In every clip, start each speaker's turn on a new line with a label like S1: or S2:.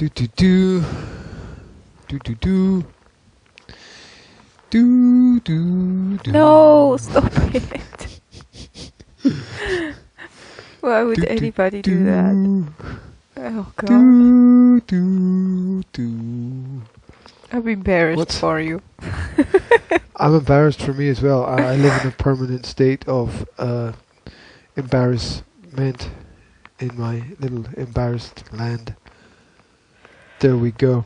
S1: Do do do. Do do do. Do do do.
S2: No, stop it. Why would anybody do that? Oh god.
S1: Do do do.
S2: I'm embarrassed for you.
S1: I'm embarrassed for me as well. I live in a permanent state of embarrassment in my little embarrassed land. There we go.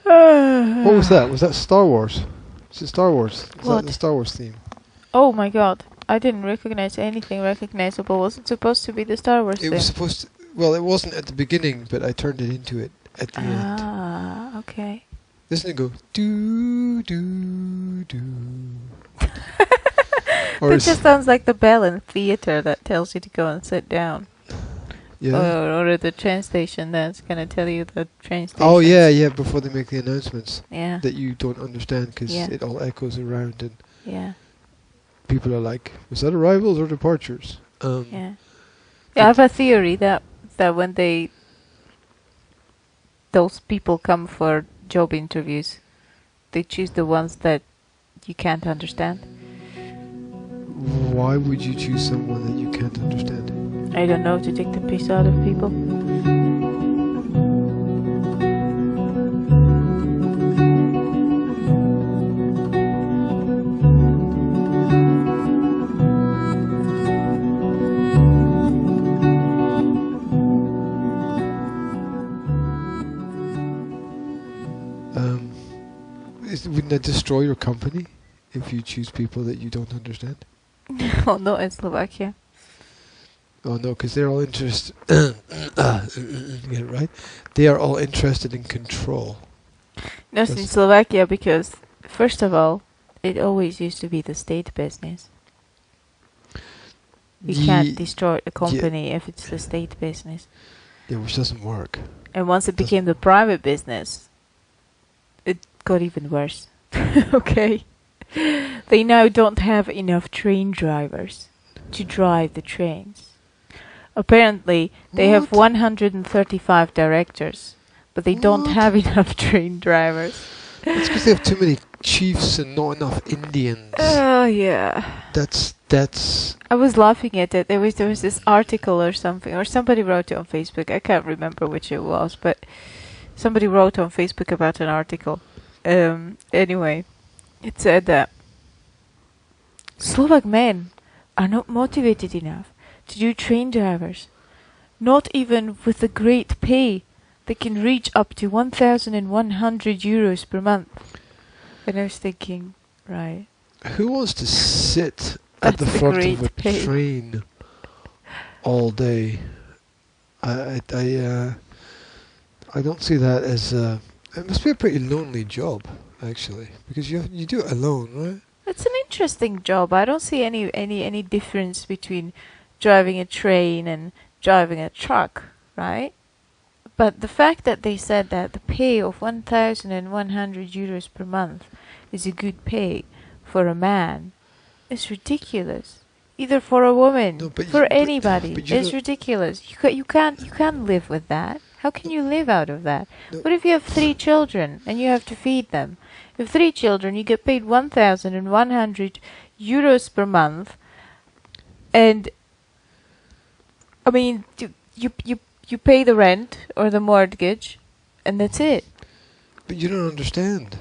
S1: What was that? Was that Star Wars? Is it Star Wars? Is that the Star Wars theme?
S2: Oh my god. I didn't recognize anything recognizable. Was it supposed to be the Star Wars thing?
S1: It was supposed to... Well, it wasn't at the beginning, but I turned it into it at the end.
S2: Ah, okay.
S1: Doesn't it go... Do, do, do.
S2: It just sounds like the bell in theater that tells you to go and sit down.
S1: Yeah.
S2: Or the train station that's going to tell you the train station.
S1: Oh, yeah, before they make the announcements.
S2: Yeah.
S1: That you don't understand because it all echoes around and...
S2: Yeah.
S1: People are like, was that arrivals or departures?
S2: Yeah, I have a theory that when those people come for job interviews, they choose the ones that you can't understand.
S1: Why would you choose someone that you can't understand?
S2: I don't know, to take the piss out of people.
S1: Wouldn't that destroy your company if you choose people that you don't understand?
S2: Oh, not in Slovakia.
S1: Oh no, because they're all interested. Get it right? They are all interested in control.
S2: Not in Slovakia because, first of all, it always used to be the state business. You can't destroy a company if it's the state business.
S1: Yeah, which doesn't work.
S2: And once it became the private business, it got even worse. Okay. They now don't have enough train drivers to drive the trains. Apparently, they have 135 directors, but they don't have enough train drivers.
S1: That's because they have too many chiefs and not enough Indians.
S2: Oh, yeah.
S1: That's...
S2: I was laughing at it. There was this article or something, or somebody wrote it on Facebook. I can't remember which it was, but somebody wrote on Facebook about an article. Anyway, it said that Slovak men are not motivated enough to do train drivers. Not even with the great pay. They can reach up to 1,100 euros per month. And I was thinking, right.
S1: Who wants to sit at the front of a train all day? I don't see that as it must be a pretty lonely job, actually, because you do it alone, right?
S2: It's an interesting job. I don't see any difference between driving a train and driving a truck, right? But the fact that they said that the pay of 1,100 euros per month is a good pay for a man is ridiculous. Either for a woman, for anybody, it's ridiculous. You can't live with that. How can you live out of that? What if you have 3 children and you have to feed them? If 3 children, you get paid 1,100 euros per month, and I mean, you pay the rent or the mortgage, and that's it.
S1: But you don't understand.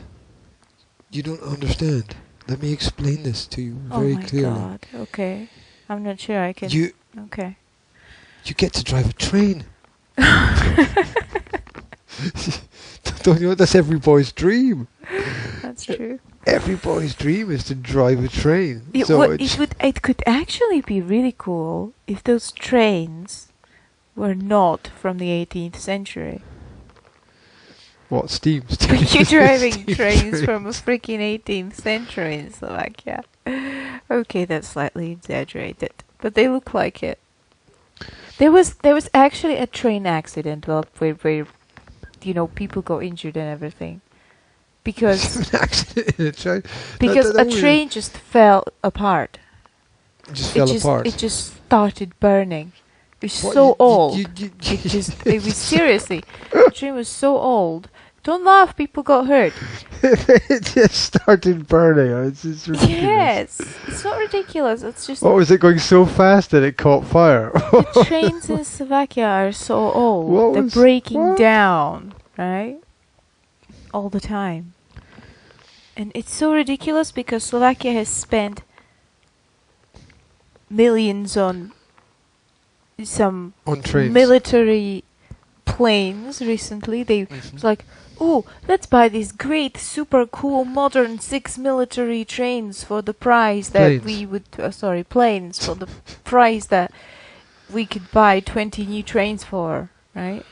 S1: You don't understand. Let me explain this to you very clearly.
S2: Oh my god, okay. I'm not sure I can... Okay.
S1: You get to drive a train. Don't you know that's every boy's dream?
S2: That's true.
S1: Every boy's dream is to drive a train.
S2: It could actually be really cool if those trains were not from the 18th century.
S1: What, steam?
S2: You're driving trains from a freaking 18th century in Slovakia. Okay, that's slightly exaggerated, but they look like it. There was actually a train accident where you know, people got injured and everything because a train just fell apart.
S1: It just fell apart.
S2: It just started burning It's so old. It was seriously. The train was so old. Don't laugh, people got hurt.
S1: It just started burning. It's ridiculous.
S2: Yes, it's not ridiculous. It's just.
S1: What was it going so fast that it caught fire?
S2: The trains in Slovakia are so old. They're breaking down, right? All the time. And it's so ridiculous because Slovakia has spent millions on some military planes recently. It's like, oh, let's buy these great, super cool, modern 6 military trains for the price that we would... planes for the price that we could buy 20 new trains for, right?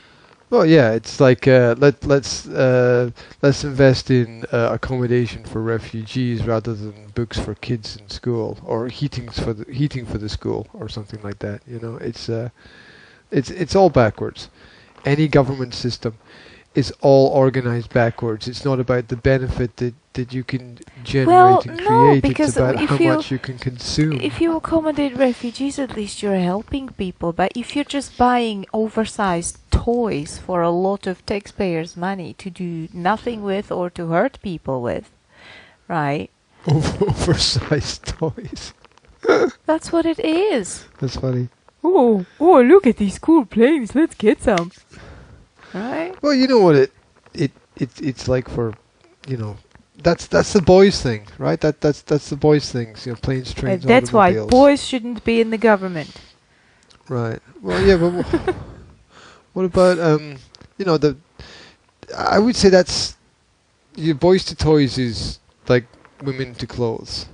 S1: Well, yeah, it's like let's invest in accommodation for refugees rather than books for kids in school or heating for the school or something like that. You know, it's all backwards. Any government system is all organized backwards. It's not about the benefit that you can generate and create. It's about how much you can consume.
S2: If you accommodate refugees, at least you're helping people. But if you're just buying oversized toys for a lot of taxpayers' money to do nothing with or to hurt people with, right?
S1: Oversized toys.
S2: That's what it is.
S1: That's funny.
S2: Oh, look at these cool planes. Let's get some. Right?
S1: Well, you know what it's like for, you know, that's the boys thing, right? That's the boys things, you know, planes, trains,
S2: that's why
S1: automobiles.
S2: boys shouldn't be in the government.
S1: Right. Well, yeah, but what about you know, I would say that's your boys to toys is like women to clothes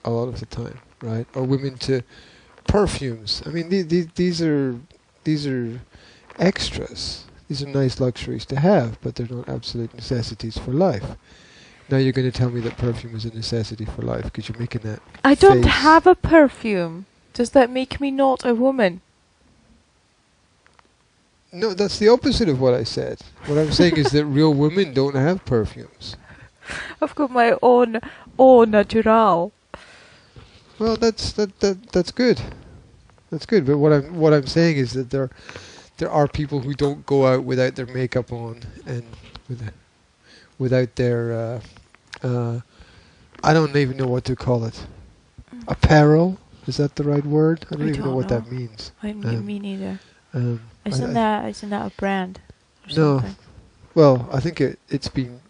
S1: a lot of the time, right? Or women to perfumes. I mean, these are extras. These are nice luxuries to have, but they're not absolute necessities for life. Now you're going to tell me that perfume is a necessity for life because you're making that
S2: I don't have a perfume. Does that make me not a woman?
S1: No, that's the opposite of what I said. What I'm saying is that real women don't have perfumes.
S2: I've got my own eau naturelle.
S1: Well, that's good. That's good. But what I'm saying is that there are people who don't go out without their makeup on and without their I don't even know what to call it. Apparel, is that the right word? I don't even know what that means.
S2: Me neither. Isn't that a brand?
S1: No. Well, I think it's been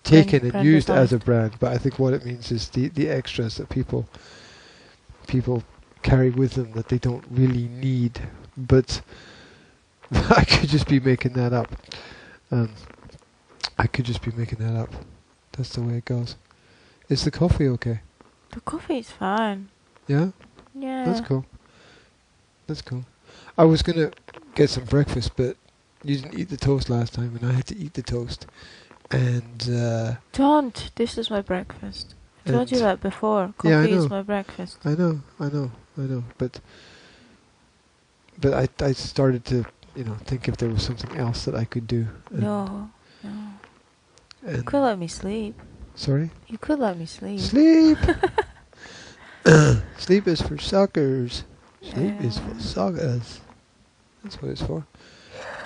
S1: taken and used as a brand, but I think what it means is the extras that people carry with them that they don't really need, but I could just be making that up. That's the way it goes. Is the coffee okay?
S2: The coffee is fine.
S1: Yeah?
S2: Yeah.
S1: That's cool. I was going to get some breakfast, but you didn't eat the toast last time, and I had to eat the toast. And... Don't!
S2: This is my breakfast. I told you that before. Coffee is my breakfast.
S1: I know. But I started to, you know, think if there was something else that I could do.
S2: No. You could let me sleep.
S1: Sorry?
S2: You could let me sleep.
S1: Sleep! Sleep is for suckers. Sleep is for suckers. That's what it's for.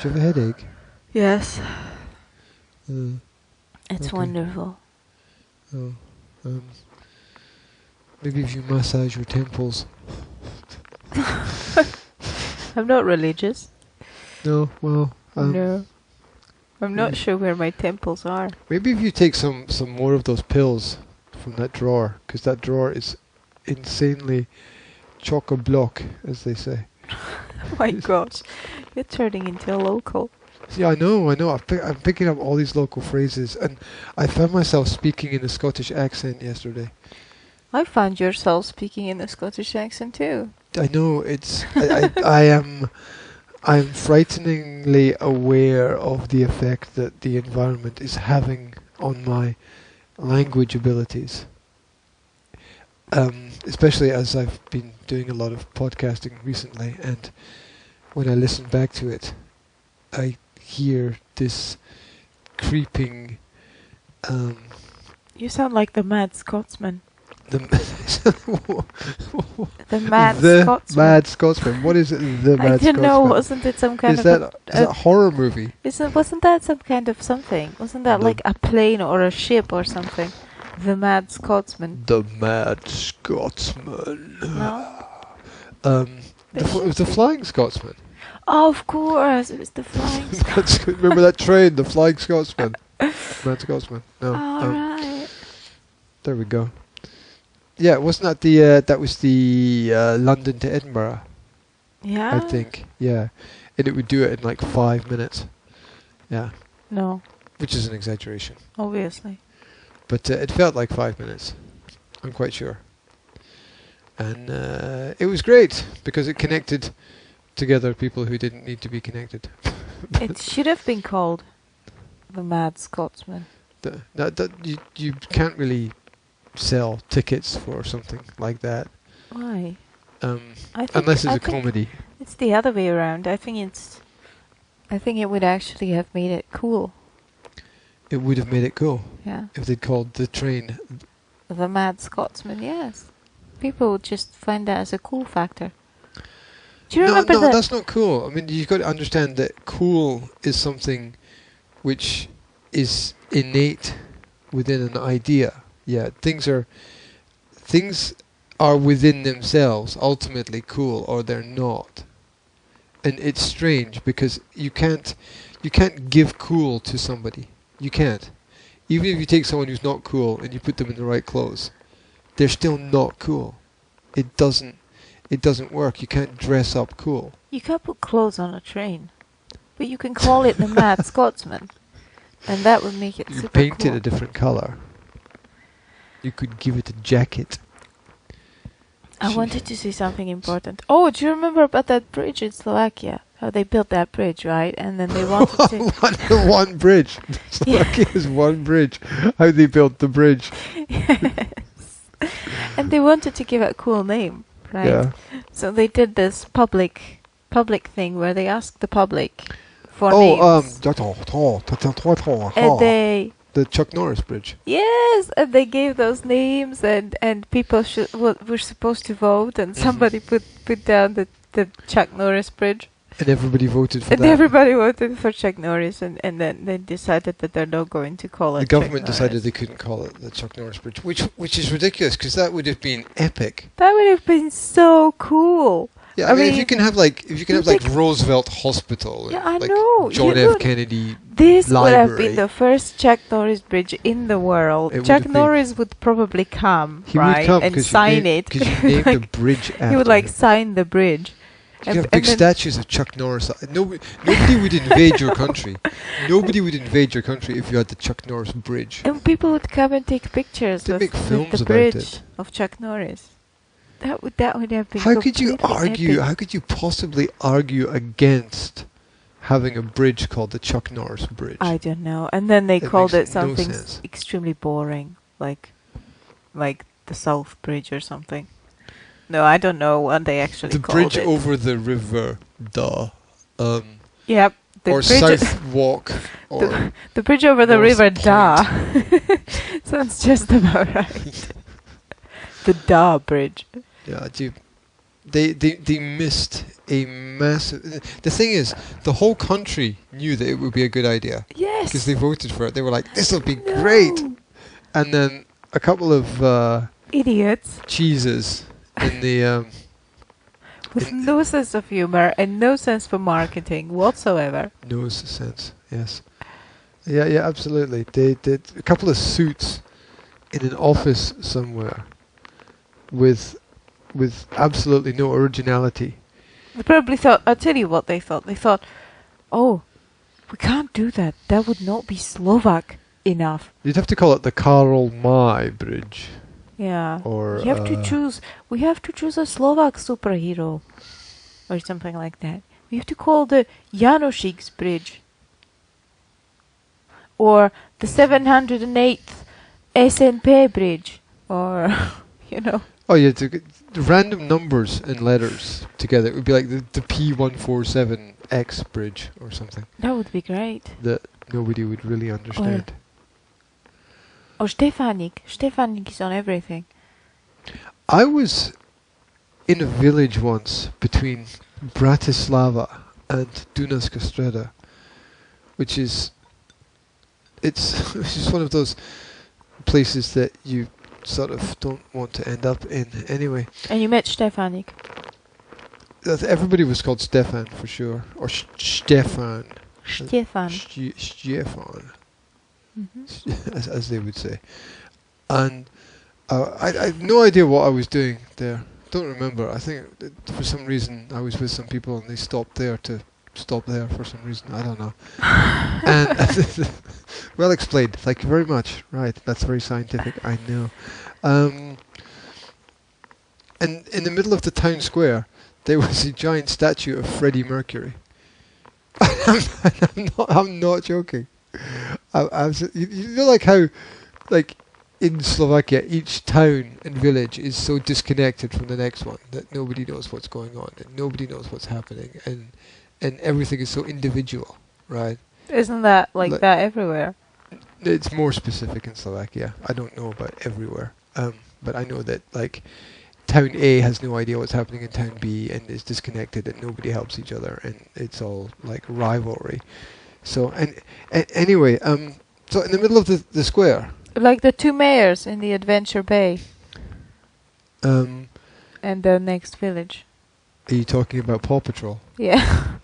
S1: Do you have a headache?
S2: Yes. It's wonderful.
S1: Oh. Maybe if you massage your temples.
S2: I'm not religious.
S1: No, well...
S2: no. I'm not sure where my temples are.
S1: Maybe if you take some more of those pills from that drawer, because that drawer is insanely chock-a-block, as they say.
S2: Oh my gosh, you're turning into a local.
S1: Yeah, I know. I'm picking up all these local phrases, and I found myself speaking in a Scottish accent yesterday.
S2: I found yourself speaking in a Scottish accent too.
S1: I know, it's... I'm frighteningly aware of the effect that the environment is having on my language abilities. Especially as I've been doing a lot of podcasting recently, and when I listen back to it, I hear this creeping...
S2: You sound like the Mad Scotsman.
S1: The
S2: The Mad
S1: the
S2: Scotsman.
S1: Mad Scotsman. What is it? The
S2: I
S1: Mad
S2: don't
S1: Scotsman.
S2: know. Wasn't it some kind
S1: Is
S2: of
S1: that a horror movie?
S2: Wasn't that some kind of something? Wasn't that
S1: No.
S2: like a plane or a ship or something? The Mad Scotsman.
S1: The Mad Scotsman.
S2: No.
S1: It was the Flying Scotsman.
S2: Oh, of course, it was the Flying Scotsman.
S1: Remember that train, the Flying Scotsman? Mad Scotsman. No.
S2: All right.
S1: There we go. Yeah, wasn't that that was the London to Edinburgh?
S2: Yeah.
S1: I think. Yeah, and it would do it in like 5 minutes. Yeah,
S2: No,
S1: which is an exaggeration,
S2: obviously.
S1: but it felt like 5 minutes. I'm quite sure. And it was great because it connected together people who didn't need to be connected.
S2: It should have been called the Mad Scotsman.
S1: You can't really sell tickets for something like that.
S2: Why? I think
S1: Unless it's
S2: I
S1: a
S2: think
S1: comedy.
S2: It's the other way around. I think it would actually have made it cool.
S1: It would have made it cool
S2: Yeah.
S1: if they'd called the train.
S2: The Mad Scotsman, yes. People would just find that as a cool factor. Do you remember
S1: no,
S2: that?
S1: that's not cool. I mean, you've got to understand that cool is something which is innate within an idea. Yeah, things are within themselves ultimately cool, or they're not. And it's strange because you can't give cool to somebody. You can't. Even if you take someone who's not cool and you put them in the right clothes, they're still not cool. It doesn't work. You can't dress up cool.
S2: You can't put clothes on a train, but you can call it the Mad Scotsman, and that would make it
S1: You
S2: super
S1: paint
S2: cool.
S1: it a different color. You could give it a jacket.
S2: I wanted to say something important. Oh, do you remember about that bridge in Slovakia? How they built that bridge, right? And then they wanted to...
S1: one bridge. Slovakia is one bridge. How they built the bridge.
S2: Yes. And they wanted to give it a cool name, right?
S1: Yeah.
S2: So they did this public thing where they asked the public for names. And they...
S1: The Chuck Norris Bridge.
S2: Yes, and they gave those names, and people were supposed to vote, and somebody put down the Chuck Norris Bridge.
S1: And everybody voted for
S2: And
S1: that.
S2: everybody voted for Chuck Norris, and then they decided that they're not going to call it
S1: The
S2: Chuck
S1: government
S2: Norris.
S1: decided they couldn't call it the Chuck Norris Bridge, which is ridiculous because that would have been epic.
S2: That would have been so cool.
S1: Yeah, I mean, if you can have like Roosevelt Hospital, and
S2: Yeah, I
S1: like
S2: know.
S1: John
S2: You
S1: F.
S2: would-
S1: Kennedy
S2: This would have
S1: Library.
S2: been the first Chuck Norris Bridge in the world.
S1: It would
S2: Chuck
S1: have been.
S2: Norris would probably come,
S1: He
S2: right,
S1: would come
S2: and
S1: because
S2: sign it.
S1: because you named the bridge after
S2: He would like
S1: him.
S2: sign the bridge.
S1: You have big
S2: then-
S1: statues of Chuck Norris. Nobody would invade your country. Nobody would invade your country if you had the Chuck Norris Bridge.
S2: And people would come and take pictures
S1: They
S2: with,
S1: make
S2: with
S1: films
S2: the
S1: about
S2: bridge
S1: it.
S2: of Chuck Norris. That would have been.
S1: How could you
S2: completely
S1: argue?
S2: epic.
S1: How could you possibly argue against having a bridge called the Chuck Norris Bridge?
S2: I don't know. And then they
S1: It
S2: called
S1: makes
S2: it
S1: no
S2: something
S1: sense.
S2: extremely boring, like the South Bridge or something. No, I don't know what they actually
S1: The
S2: called
S1: bridge
S2: it.
S1: over the river,
S2: Yep, the
S1: or
S2: bridge.
S1: South Walk, or
S2: The bridge over the
S1: North
S2: River
S1: Point.
S2: Da. Sounds just about right. The Da Bridge.
S1: yeah, they missed a massive. The thing is, the whole country knew that it would be a good idea
S2: Yes.
S1: because they voted for it. They were like, "This will be great,"
S2: No.
S1: and then a couple of
S2: Idiots
S1: cheeses in the
S2: with no sense of humor and no sense for marketing whatsoever.
S1: nose sense. Yes, yeah, absolutely. They did a couple of suits in an office somewhere with absolutely no originality.
S2: They probably thought, I'll tell you what they thought. They thought, oh, we can't do that. That would not be Slovak enough.
S1: You'd have to call it the Karl May Bridge,
S2: Yeah.
S1: or
S2: We have to choose a Slovak superhero. Or something like that. We have to call the Janošik's Bridge. Or the 708th SNP Bridge. Or, you know.
S1: Oh yeah, random numbers and letters together. It would be like the P147X bridge or something
S2: That would be great.
S1: that nobody would really understand.
S2: Or Stefanik. Stefanik is on everything.
S1: I was in a village once between Bratislava and Dunas Castreda, which is it's just one of those places that you sort of don't want to end up in anyway.
S2: And you met Stefanik.
S1: Everybody was called Stefan for sure, or Stefan.
S2: Stefan.
S1: Stefan,
S2: Mm-hmm.
S1: as they would say. And I had no idea what I was doing there. Don't remember. I think that for some reason I was with some people and they stopped there to stop there for some reason. I don't know. And well explained. Thank you very much. Right, that's very scientific. I know. And in the middle of the town square, there was a giant statue of Freddie Mercury. I'm not joking. You know, like how, like in Slovakia, each town and village is so disconnected from the next one that nobody knows what's going on and nobody knows what's happening, and everything is so individual, right?
S2: Isn't that like that everywhere?
S1: It's more specific in Slovakia. I don't know about everywhere, but I know that like town A has no idea what's happening in town B and is disconnected and nobody helps each other and it's all like rivalry. So anyway, so in the middle of the square,
S2: Like the two mayors in the Adventure Bay
S1: are
S2: and the next village.
S1: you talking about Paw Patrol?
S2: Yeah.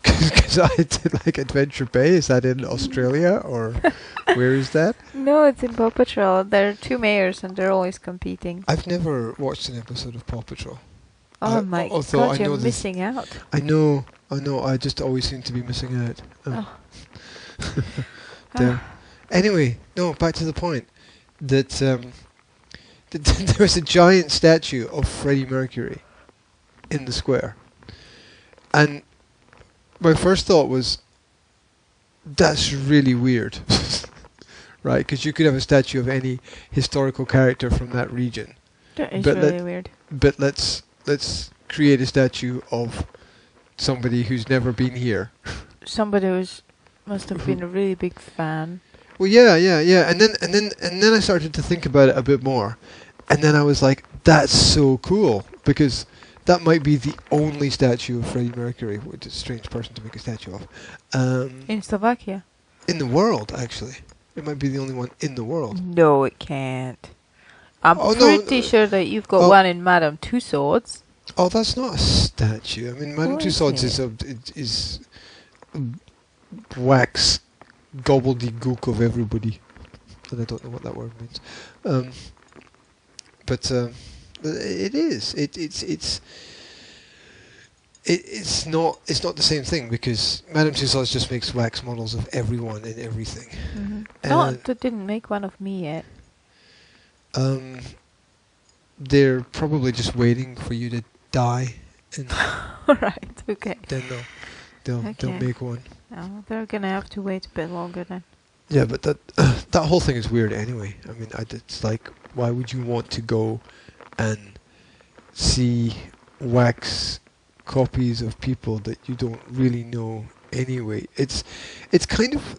S1: Because I did like Adventure Bay. Is that in Australia or where is that?
S2: No, it's in Paw Patrol. There are two mayors and they're always competing.
S1: I've never watched an episode of Paw Patrol.
S2: Oh my
S1: although
S2: god,
S1: I know
S2: you're
S1: this-
S2: missing out.
S1: I know. I just always seem to be missing out.
S2: Oh.
S1: There. Anyway, no. Back to the point that there was a giant statue of Freddie Mercury in the square, and my first thought was, that's really weird, right? Because you could have a statue of any historical character from that region,
S2: That is
S1: But
S2: really weird.
S1: but let's create a statue of somebody who's never been here.
S2: Somebody must have been a really big fan.
S1: Well, yeah, and then I started to think about it a bit more, and then I was like, that's so cool, because that might be the only statue of Freddie Mercury, which is a strange person to make a statue of,
S2: In Slovakia?
S1: in the world, actually. It might be the only one in the world.
S2: No, it can't. I'm
S1: Oh, no,
S2: pretty sure that you've got
S1: oh.
S2: one in Madame Tussauds.
S1: Oh, that's not a statue. I mean, Madame
S2: What is
S1: Tussauds is wax gobbledygook of everybody. And I don't know what that word means. But it is. It's not the same thing, because Madame Tussauds just makes wax models of everyone and everything.
S2: Mm-hmm.
S1: And
S2: No, that didn't make one of me yet.
S1: they're probably just waiting for you to die, and
S2: Alright, okay.
S1: then they'll
S2: Okay.
S1: make one.
S2: Oh, they're gonna have to wait a bit longer then.
S1: Yeah, but that whole thing is weird anyway. I mean, it's like, why would you want to go and see wax copies of people that you don't really know anyway? It's kind of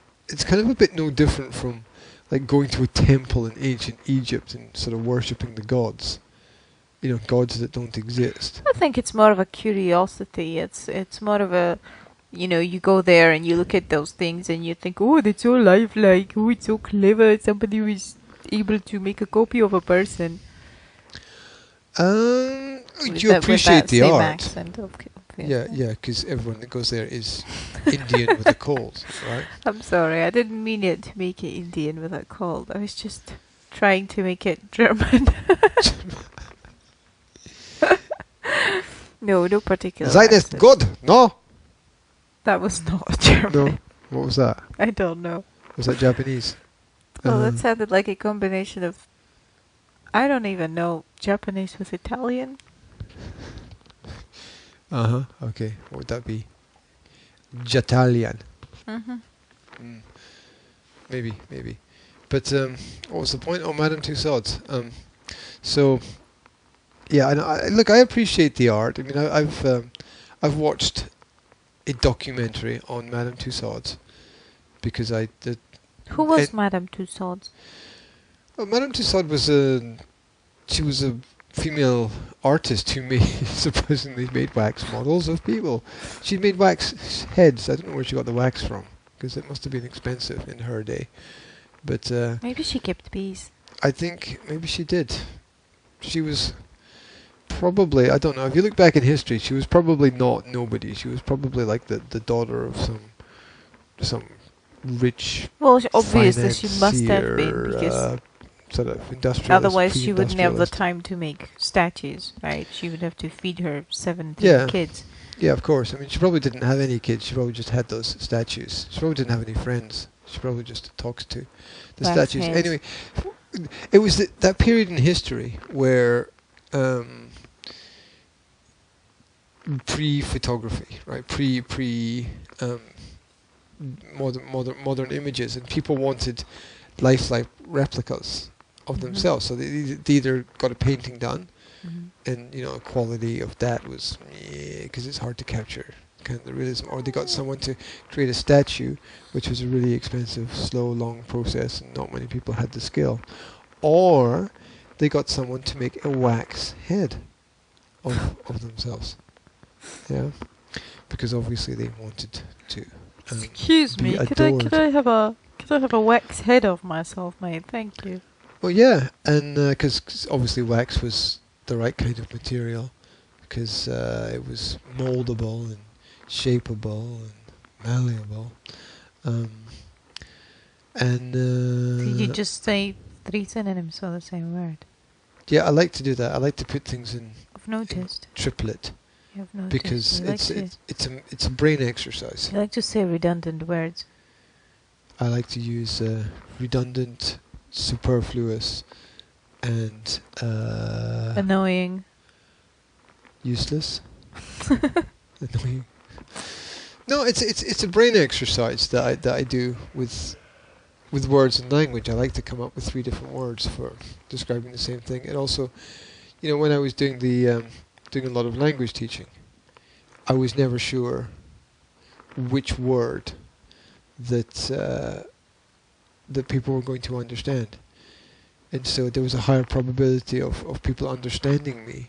S1: a bit no different from like going to a temple in ancient Egypt and sort of worshipping the gods. You know, gods that don't exist.
S2: I think it's more of a curiosity. It's more of a, you go there and you look at those things and you think, oh, that's so lifelike. Oh, it's so clever. Somebody was able to make a copy of a person.
S1: You appreciate the art.
S2: Accent, okay.
S1: Yeah, because everyone that goes there is Indian with a cold, right?
S2: I'm sorry, I didn't mean it to make it Indian with a cold. I was just trying to make it German. No particular
S1: Seid es
S2: accent.
S1: good? No?
S2: That was not German.
S1: No. What was that?
S2: I don't know.
S1: Was that Japanese?
S2: Well, that sounded like a combination of, I don't even know, Japanese with Italian.
S1: Okay. What would that be? Jatalian.
S2: Mm-hmm.
S1: Maybe. But what was the point? Oh, Madame Tussauds. So, yeah, look, I appreciate the art. I mean, I've watched a documentary on Madame Tussauds because
S2: Who was Madame Tussauds?
S1: Madame Tussauds was she was a female artist who made supposedly made wax models of people. She made wax heads. I don't know where she got the wax from, because it must have been expensive in her day. But
S2: Maybe she kept bees.
S1: I think maybe she did. She was probably, I don't know, if you look back in history, she was probably not nobody. She was probably like the daughter of some rich
S2: Well, obviously she must have been,
S1: financier,
S2: because
S1: sort of industrialist.
S2: otherwise she wouldn't have the
S1: pre-industrialist.
S2: time to make statues, right? She would have to feed her 17
S1: Yeah.
S2: kids.
S1: Yeah, of course. I mean, she probably didn't have any kids. She probably just had those statues. She probably didn't have any friends. She probably just talks to the
S2: Wax
S1: statues.
S2: heads.
S1: Anyway, it was that period in history where pre-photography, right? Pre modern images, and people wanted lifelike replicas of
S2: Mhm.
S1: themselves. So they either got a painting done,
S2: Mhm.
S1: and quality of that was because it's hard to capture kind of the realism, or they got someone to create a statue, which was a really expensive, slow, long process, and not many people had the skill, or they got someone to make a wax head of themselves. Yeah, because obviously they wanted to.
S2: Excuse
S1: be
S2: me,
S1: adored.
S2: could I have a wax head of myself, mate? Thank you.
S1: Well, yeah, and because obviously wax was the right kind of material, because it was moldable and shapeable and malleable, and
S2: Did you just say 3 synonyms for the same word?
S1: yeah, I like to do that. I like to put things in
S2: I've noticed.
S1: triplet
S2: You've noticed.
S1: because
S2: You like
S1: it's a brain exercise.
S2: you like to say redundant words.
S1: I like to use redundant, superfluous, and
S2: Annoying.
S1: useless. Annoying. No, it's a brain exercise that I do with words and language. I like to come up with 3 different words for describing the same thing. And also, when I was doing doing a lot of language teaching, I was never sure which word that that people were going to understand, and so there was a higher probability of people understanding me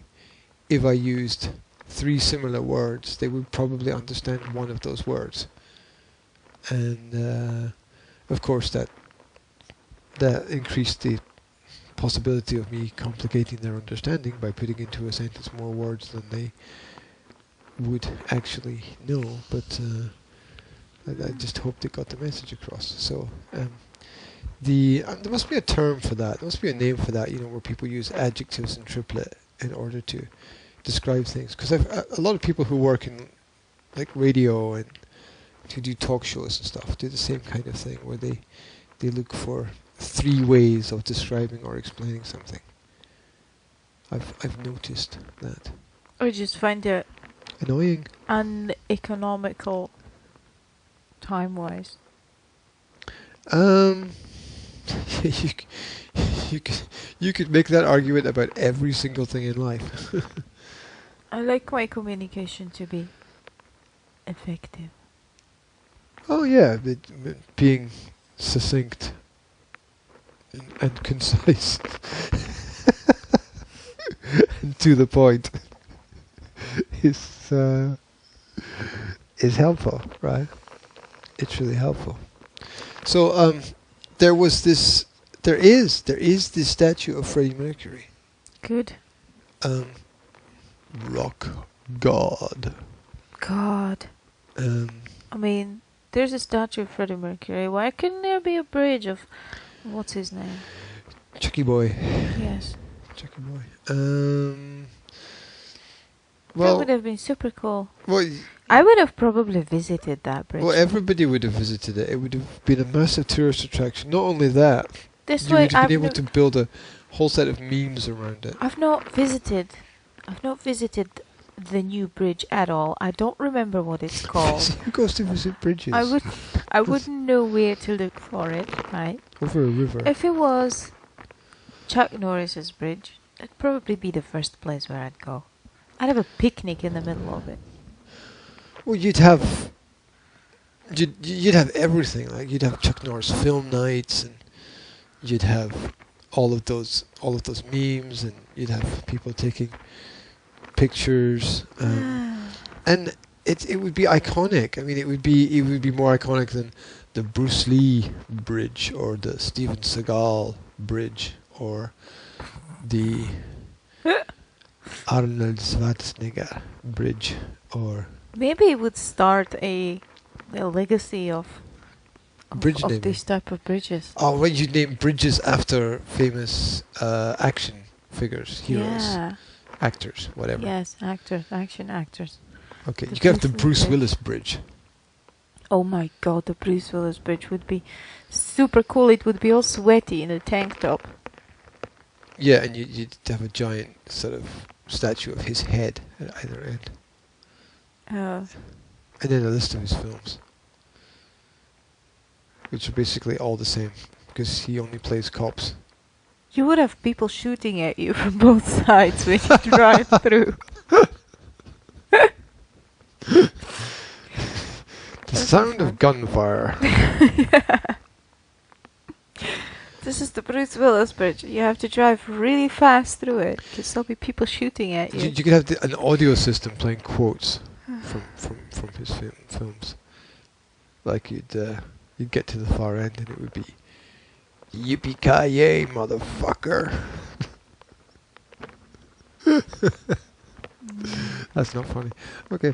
S1: if I used 3 similar words. They would probably understand one of those words, and of course that increased the possibility of me complicating their understanding by putting into a sentence more words than they would actually know. But I just hoped it got the message across. So there must be a term for that. There must be a name for that. Where people use adjectives in triplet in order to describe things. Because a lot of people who work in like radio and who do talk shows and stuff do the same kind of thing, where they look for 3 ways of describing or explaining something. I've noticed that.
S2: I just find it
S1: Annoying.
S2: uneconomical time-wise.
S1: you you could make that argument about every single thing in life.
S2: I like my communication to be effective.
S1: Oh yeah, being succinct and concise and to the point is helpful, right? It's really helpful. So there is this statue of Freddie Mercury,
S2: Good.
S1: rock god.
S2: God. I mean, there's a statue of Freddie Mercury. Why couldn't there be a bridge of... What's his name?
S1: Chucky Boy.
S2: Yes.
S1: Chucky Boy.
S2: That would have been super cool.
S1: Well,
S2: I would have probably visited that bridge.
S1: well, everybody would have visited it. It would have been a massive tourist attraction. Not only that,
S2: This
S1: you
S2: way,
S1: would have
S2: I've
S1: been able to build a whole set of memes around it.
S2: I've not visited the new bridge at all. I don't remember what it's called.
S1: Who goes to visit bridges?
S2: I wouldn't know where to look for it, right?
S1: Over a river.
S2: If it was Chuck Norris's bridge, that'd probably be the first place where I'd go. I'd have a picnic in the middle of it.
S1: Well, you'd have everything. Like you'd have Chuck Norris film nights, and you'd have all of those memes, and you'd have people taking pictures, and it would be iconic. I mean, it would be more iconic than the Bruce Lee bridge or the Steven Seagal bridge or the Arnold Schwarzenegger bridge, or
S2: Maybe it would start a legacy of
S1: bridge naming.
S2: these type of bridges.
S1: Oh, well, you name bridges after famous action figures, heroes,
S2: Yeah.
S1: actors, whatever.
S2: Yes, actors, action actors.
S1: Okay,
S2: The
S1: you could have the
S2: Bruce
S1: Bruce
S2: Lee
S1: Willis bridge.
S2: Oh my god, the Bruce Willis bridge would be super cool. It would be all sweaty in a tank top.
S1: Yeah, and you'd have a giant sort of statue of his head at either end. And then a list of his films, which are basically all the same, because he only plays cops.
S2: You would have people shooting at you from both sides when you drive through.
S1: The sound of gunfire.
S2: This is the Bruce Willis bridge. You have to drive really fast through it, because there'll be people shooting at you.
S1: You could have an audio system playing quotes from his films. Like you'd get to the far end and it would be, "Yippee-ki-yay, motherfucker." That's not funny. Okay.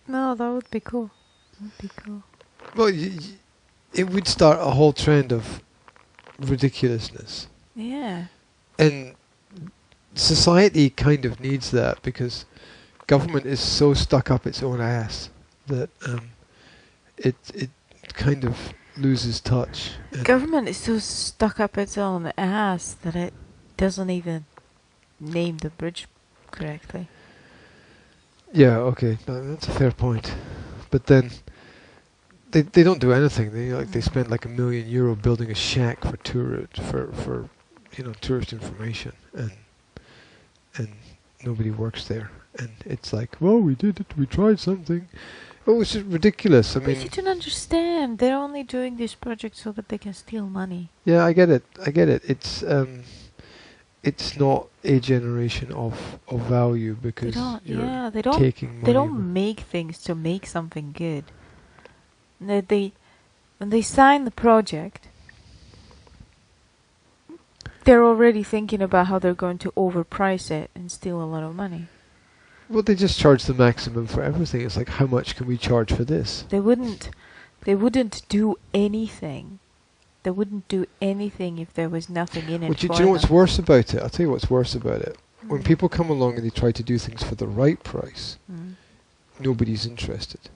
S2: No, that would be cool.
S1: Well, it would start a whole trend of ridiculousness.
S2: Yeah.
S1: And society kind of needs that, because government is so stuck up its own ass that it kind of loses touch.
S2: Government is so stuck up its own ass that it doesn't even name the bridge correctly.
S1: Yeah, okay, that's a fair point. But then they don't do anything. They spend like €1 million building a shack for tourist information, and nobody works there. And it's like, well, we did it. We tried something. Oh, it's just ridiculous. I
S2: But
S1: mean,
S2: you don't understand. They're only doing this project so that they can steal money.
S1: yeah, I get it. It's not a generation of value, because you're taking money.
S2: They don't make things to make something good. When they sign the project, they're already thinking about how they're going to overprice it and steal a lot of money.
S1: Well, they just charge the maximum for everything. It's like, how much can we charge for this?
S2: They wouldn't do anything. They wouldn't do anything if there was nothing in it.
S1: Do you know what's worse about it? I'll tell you what's worse about it. When people come along and they try to do things for the right price, nobody's interested,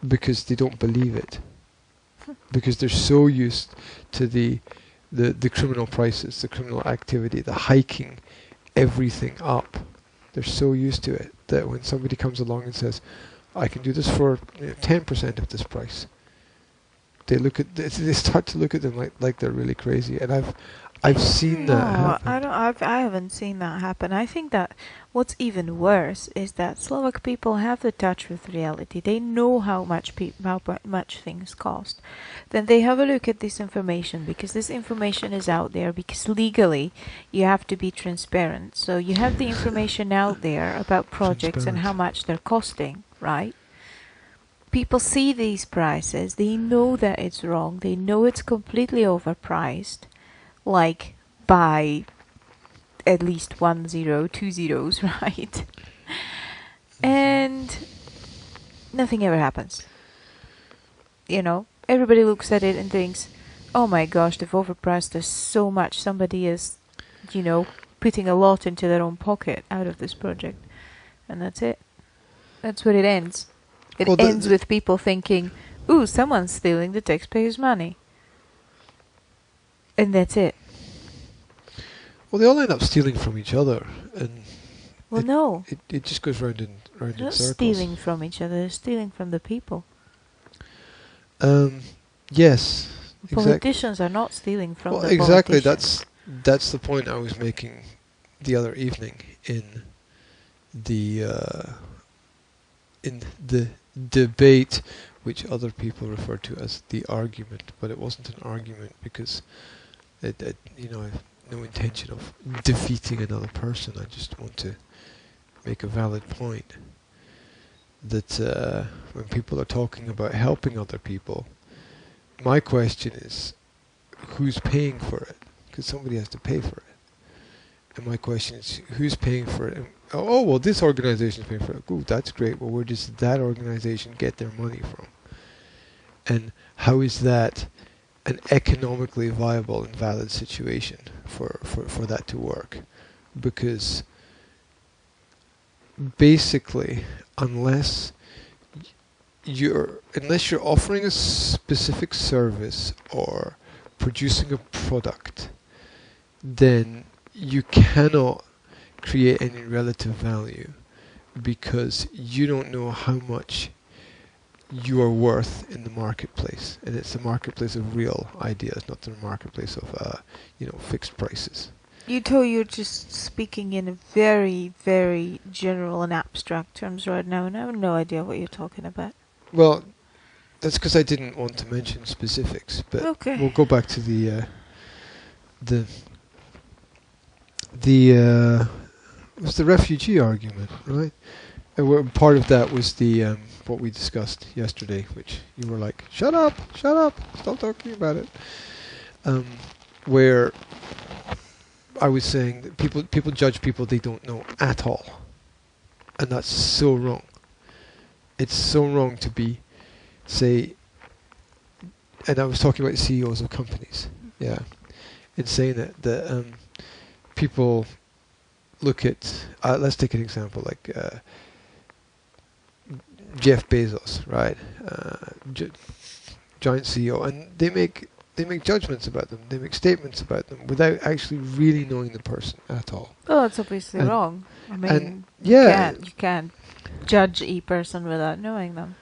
S1: because they don't believe it. Because they're so used to the criminal prices, the criminal activity, the hiking everything up. They're so used to it that when somebody comes along and says, "I can do this for 10% of this price," they start to look at them like they're really crazy. And I've seen that happen.
S2: I haven't seen that happen. I think that what's even worse is that Slovak people have the touch with reality. They know how much things cost. Then they have a look at this information, because this information is out there, because legally you have to be transparent. So you have the information out there about projects and how much they're costing, right? People see these prices. They know that it's wrong. They know it's completely overpriced. Like by at least 1 0, 2 zeros, right? And nothing ever happens. Everybody looks at it and thinks, oh my gosh, they've overpriced us so much. Somebody is, putting a lot into their own pocket out of this project. And that's it. That's where it ends. It ends with people thinking, ooh, someone's stealing the taxpayers' money. And that's it.
S1: Well, they all end up stealing from each other, and
S2: no,
S1: it just goes round in
S2: they're not
S1: circles.
S2: stealing from each other. They're stealing from the people.
S1: Yes, exactly.
S2: Politicians are not stealing from the
S1: exactly.
S2: politicians.
S1: That's the point I was making the other evening in the debate, which other people refer to as the argument, but it wasn't an argument, because no intention of defeating another person. I just want to make a valid point that when people are talking about helping other people, my question is, who's paying for it? Because somebody has to pay for it. And my question is, who's paying for it? And, oh, well, this organization is paying for it. Ooh, that's great. Well, where does that organization get their money from? And how is that an economically viable and valid situation for that to work? Because basically, unless you're offering a specific service or producing a product, then you cannot create any relative value, because you don't know how much you are worth in the marketplace, and it's a marketplace of real ideas, not the marketplace of fixed prices.
S2: You're just speaking in a very, very general and abstract terms right now, and I have no idea what you're talking about.
S1: Well, that's because I didn't want to mention specifics, but
S2: okay.
S1: We'll go back to was the refugee argument, right? And part of that was the what we discussed yesterday, which you were like, shut up, stop talking about it. Where I was saying that people judge people they don't know at all, and that's so wrong. It's so wrong to be, say, and I was talking about CEOs of companies, yeah, and saying that people look at, let's take an example like Jeff Bezos, right? Giant CEO, and they make judgments about them, they make statements about them without actually really knowing the person at all.
S2: Oh, it's obviously wrong. I mean,
S1: yeah,
S2: you can't judge a person without knowing them.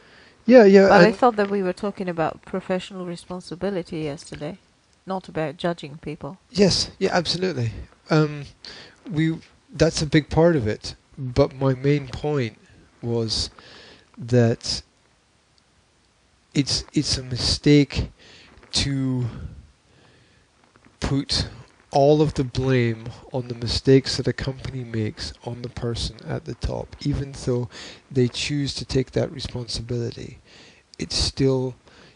S1: Yeah.
S2: But I thought that we were talking about professional responsibility yesterday, not about judging people.
S1: Yes, yeah, absolutely. That's a big part of it. But my main point was that it's a mistake to put all of the blame on the mistakes that a company makes on the person at the top, even though they choose to take that responsibility. It's still,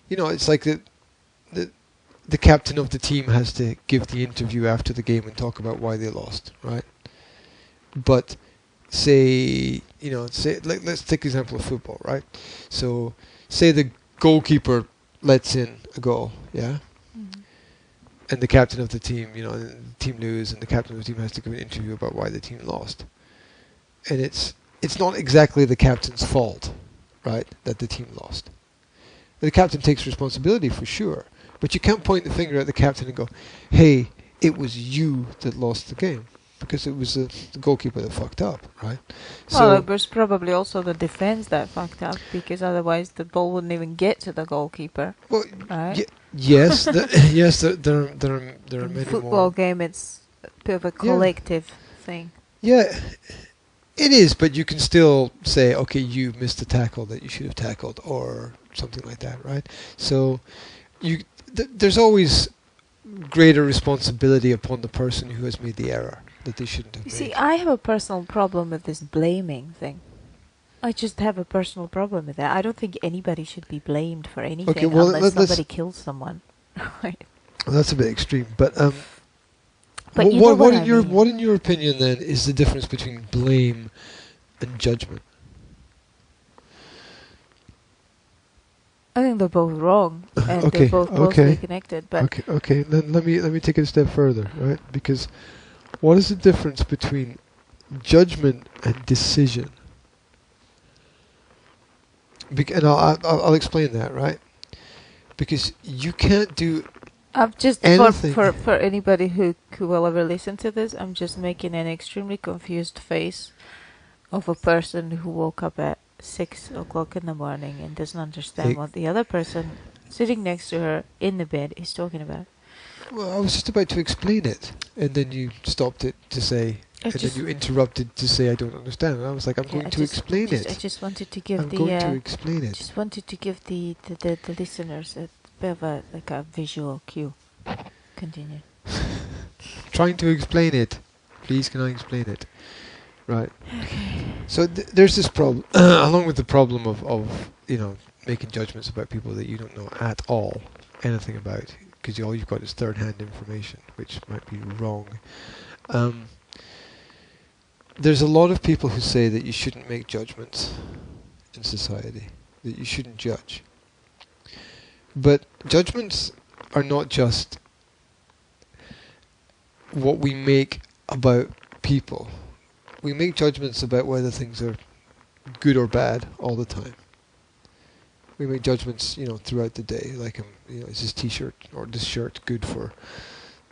S1: it's like the captain of the team has to give the interview after the game and talk about why they lost, right? But say let's take the example of football, right? So say the goalkeeper lets in a goal, yeah? And the captain of the team, the team lose, and the captain of the team has to give an interview about why the team lost. And it's not exactly the captain's fault, right, that the team lost. The captain takes responsibility for sure, but you can't point the finger at the captain and go, hey, it was you that lost the game, because it was the goalkeeper that fucked up, right?
S2: Well, it was probably also the defense that fucked up, because otherwise the ball wouldn't even get to the goalkeeper.
S1: Well,
S2: right?
S1: Yes, yes. There are many more.
S2: Football game, it's a bit of a collective thing.
S1: Yeah, it is. But you can still say, okay, you missed a tackle that you should have tackled, or something like that, right? So, there's always greater responsibility upon the person who has made the error that they shouldn't have made.
S2: See, I have a personal problem with this blaming thing. I just have a personal problem with that. I don't think anybody should be blamed for anything unless somebody kills someone. Right.
S1: Well, that's a bit extreme, but
S2: what
S1: in your opinion then is the difference between blame and judgment?
S2: I think they're both wrong, and they're both closely connected. But
S1: okay. Then let me take it a step further, right? Because what is the difference between judgment and decision? And I'll explain that, right? Because you can't do
S2: I'm just
S1: anything.
S2: For anybody who will ever listen to this, I'm just making an extremely confused face of a person who woke up at 6 o'clock in the morning and doesn't understand what the other person sitting next to her in the bed is talking about.
S1: Well, I was just about to explain it, and then you stopped it to say, and then you interrupted to say I don't understand. And I was like, I'm going to explain it.
S2: I just wanted to give
S1: explain it.
S2: Just wanted to give the listeners a bit of a visual cue. Continue.
S1: trying to explain it. Please, can I explain it? Right.
S2: Okay.
S1: So there's this problem, along with the problem of making judgments about people that you don't know at all anything about, because all you've got is third-hand information, which might be wrong. There's a lot of people who say that you shouldn't make judgments in society, that you shouldn't judge. But judgments are not just what we make about people. We make judgments about whether things are good or bad all the time. We make judgments, throughout the day, like, is this t-shirt or this shirt good for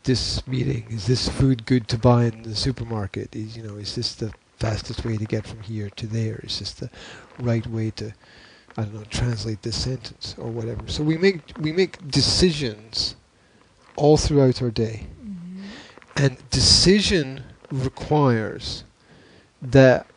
S1: this meeting? Is this food good to buy in the supermarket? Is this the fastest way to get from here to there? Is this the right way to, translate this sentence or whatever? So we make decisions all throughout our day.
S2: Mm-hmm.
S1: And decision requires that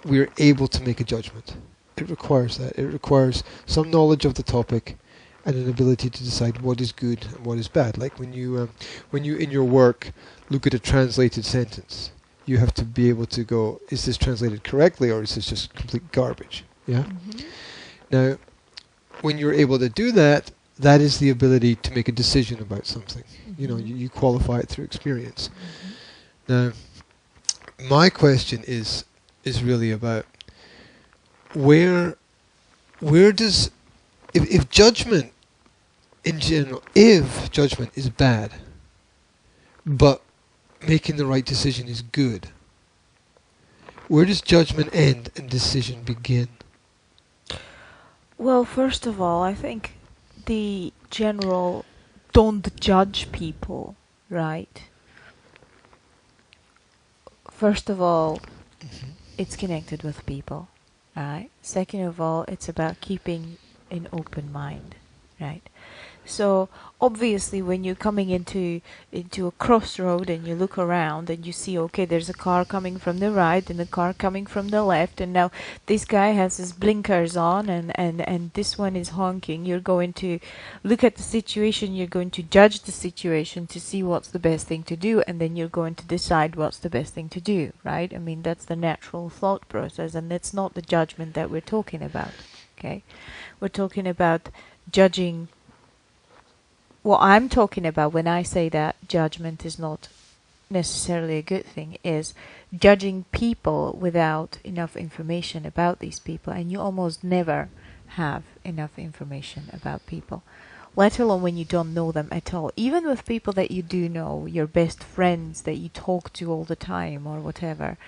S1: we're able to make a judgment. It requires that. It requires some knowledge of the topic and an ability to decide what is good and what is bad. Like when you in your work look at a translated sentence, you have to be able to go, is this translated correctly or is this just complete garbage? Yeah?
S2: Mm-hmm.
S1: Now, when you're able to do that, that is the ability to make a decision about something.
S2: Mm-hmm.
S1: You qualify it through experience.
S2: Mm-hmm.
S1: Now, my question is really about where does, if judgment in general, if judgment is bad, but making the right decision is good, where does judgment end and decision begin?
S2: Well, first of all, I think the general don't judge people, right? First of all, it's connected with people, right? Second of all, it's about keeping an open mind, right? So obviously when you're coming into a crossroad and you look around and you see, okay, there's a car coming from the right and a car coming from the left, and now this guy has his blinkers on and this one is honking, you're going to look at the situation, you're going to judge the situation to see what's the best thing to do, and then you're going to decide what's the best thing to do, right? I mean, that's the natural thought process, and that's not the judgment that we're talking about, okay? We're talking about judging. What I'm talking about when I say that judgment is not necessarily a good thing is judging people without enough information about these people, and you almost never have enough information about people, let alone when you don't know them at all. Even with people that you do know, your best friends that you talk to all the time or whatever,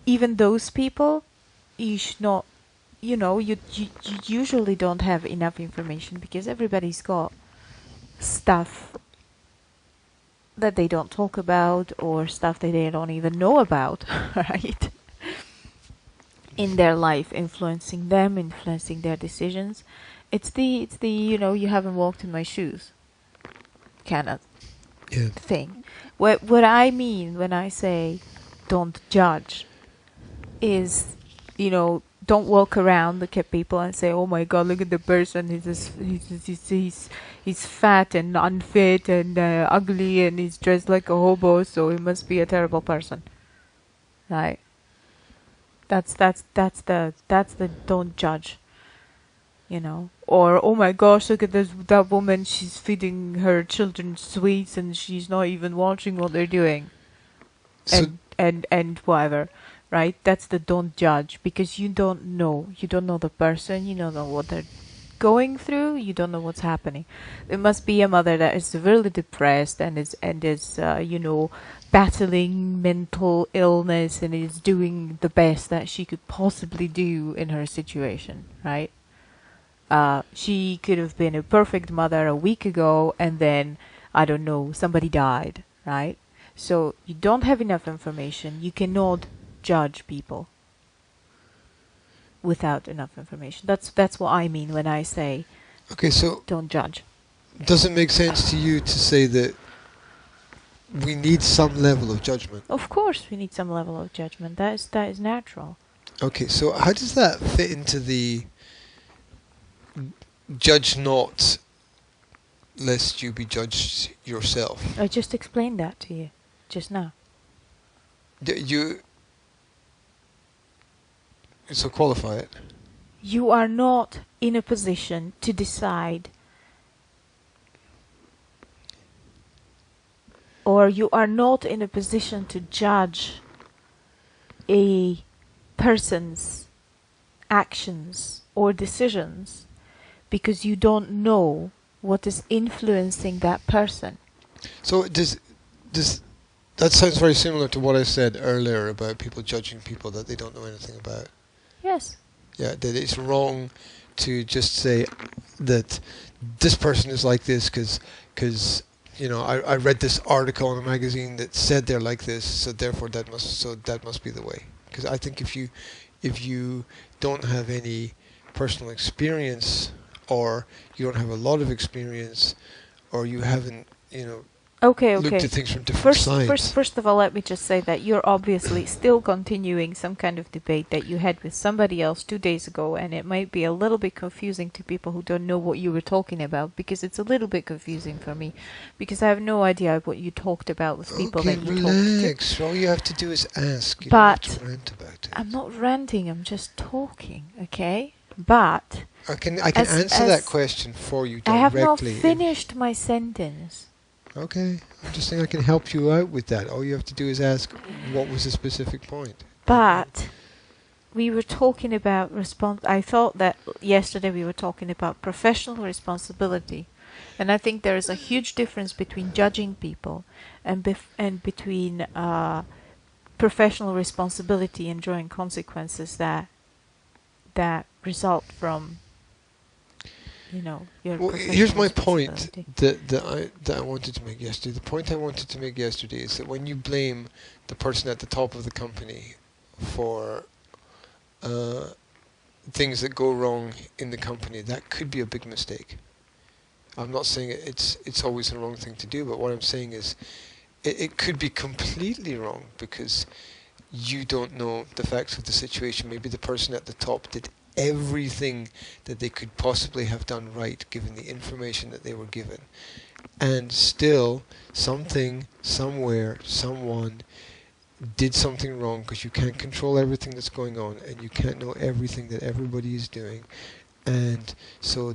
S2: even those people, you should not, you usually don't have enough information because everybody's got stuff that they don't talk about or stuff that they don't even know about, right? In their life, influencing them, influencing their decisions. It's the you haven't walked in my shoes kind of thing. What I mean when I say don't judge is, don't walk around, look at people and say, oh my god, look at the person, he's fat and unfit and ugly and he's dressed like a hobo, so he must be a terrible person, right? That's the don't judge, or oh my gosh, look at that woman, she's feeding her children sweets and she's not even watching what they're doing, and whatever. Right? That's the don't judge, because you don't know the person, you don't know what they're going through, you don't know what's happening. There must be a mother that is severely depressed and is battling mental illness and is doing the best that she could possibly do in her situation, right? She could have been a perfect mother a week ago and then, I don't know, somebody died, right? So you don't have enough information. You cannot judge people without enough information. That's what I mean when I say don't judge.
S1: Does it make sense to you to say that we need some level of judgment?
S2: Of course we need some level of judgment. That is natural.
S1: Okay, so how does that fit into the judge not lest you be judged yourself.
S2: I just explained that to you just now.
S1: So qualify it.
S2: You are not in a position to decide, or you are not in a position to judge a person's actions or decisions because you don't know what is influencing that person.
S1: So that sounds very similar to what I said earlier about people judging people that they don't know anything about.
S2: Yes.
S1: Yeah, that it's wrong to just say that this person is like this because I read this article in a magazine that said they're like this, so therefore that must be the way. Because I think if you don't have any personal experience, or you don't have a lot of experience, or you haven't
S2: Okay.
S1: looked at things from different sides.
S2: First of all, let me just say that you're obviously still continuing some kind of debate that you had with somebody else 2 days ago, and it might be a little bit confusing to people who don't know what you were talking about, because it's a little bit confusing for me, because I have no idea what you talked about with people that you talked to.
S1: Relax. All you have to do is ask. You
S2: But
S1: don't have to rant about it.
S2: I'm not ranting, I'm just talking, okay? But
S1: I can answer that question for you directly.
S2: I have not finished my sentence.
S1: Okay, I'm just saying I can help you out with that. All you have to do is ask, what was the specific point?
S2: But we were talking about I thought that yesterday we were talking about professional responsibility, and I think there is a huge difference between judging people and between professional responsibility and drawing consequences that result from your
S1: here's my point
S2: responsibility.
S1: that I wanted to make yesterday. The point I wanted to make yesterday is that when you blame the person at the top of the company for things that go wrong in the company, that could be a big mistake. I'm not saying it's always the wrong thing to do, but what I'm saying is it could be completely wrong because you don't know the facts of the situation. Maybe the person at the top did everything that they could possibly have done right given the information that they were given, and still something, somewhere, someone did something wrong, because you can't control everything that's going on and you can't know everything that everybody is doing. And so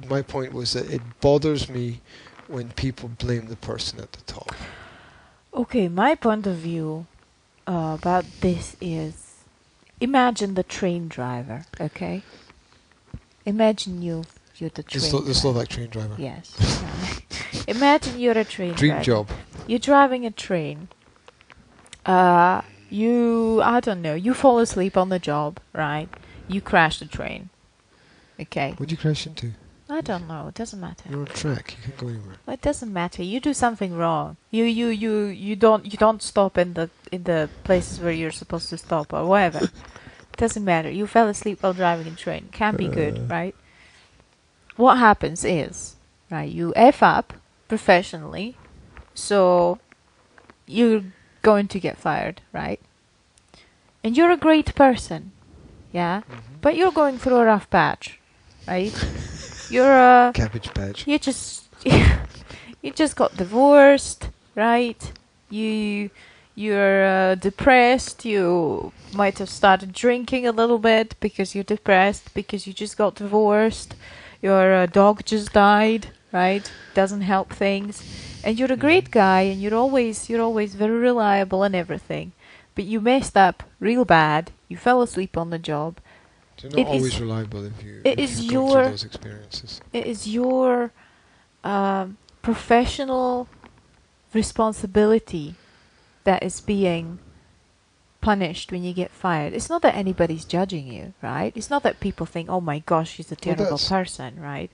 S1: my point was that it bothers me when people blame the person at the top.
S2: Okay, my point of view about this is, imagine the train driver, okay? Imagine you're the train driver.
S1: The Slovak train driver.
S2: Yes. Imagine you're a train driver.
S1: Dream job.
S2: You're driving a train. I don't know, you fall asleep on the job, right? You crash the train. Okay.
S1: What'd you crash into?
S2: I don't know, it doesn't matter.
S1: You're on track, you can't go anywhere.
S2: Well, it doesn't matter. You do something wrong. You don't stop in the places where you're supposed to stop or whatever. It doesn't matter. You fell asleep while driving a train. Can't be good, right? What happens is, right, you F up professionally, so you're going to get fired, right? And you're a great person, yeah?
S1: Mm-hmm.
S2: But you're going through a rough patch, right? You're a
S1: cabbage patch.
S2: You just got divorced, right? You're depressed. You might have started drinking a little bit because you're depressed because you just got divorced. Your dog just died, right? Doesn't help things. And you're a great guy, and you're always very reliable and everything. But you messed up real bad. You fell asleep on the job.
S1: You're not always reliable if you go through those experiences.
S2: It is your professional responsibility that is being punished when you get fired. It's not that anybody's judging you, right? It's not that people think, oh my gosh, she's a terrible person, right?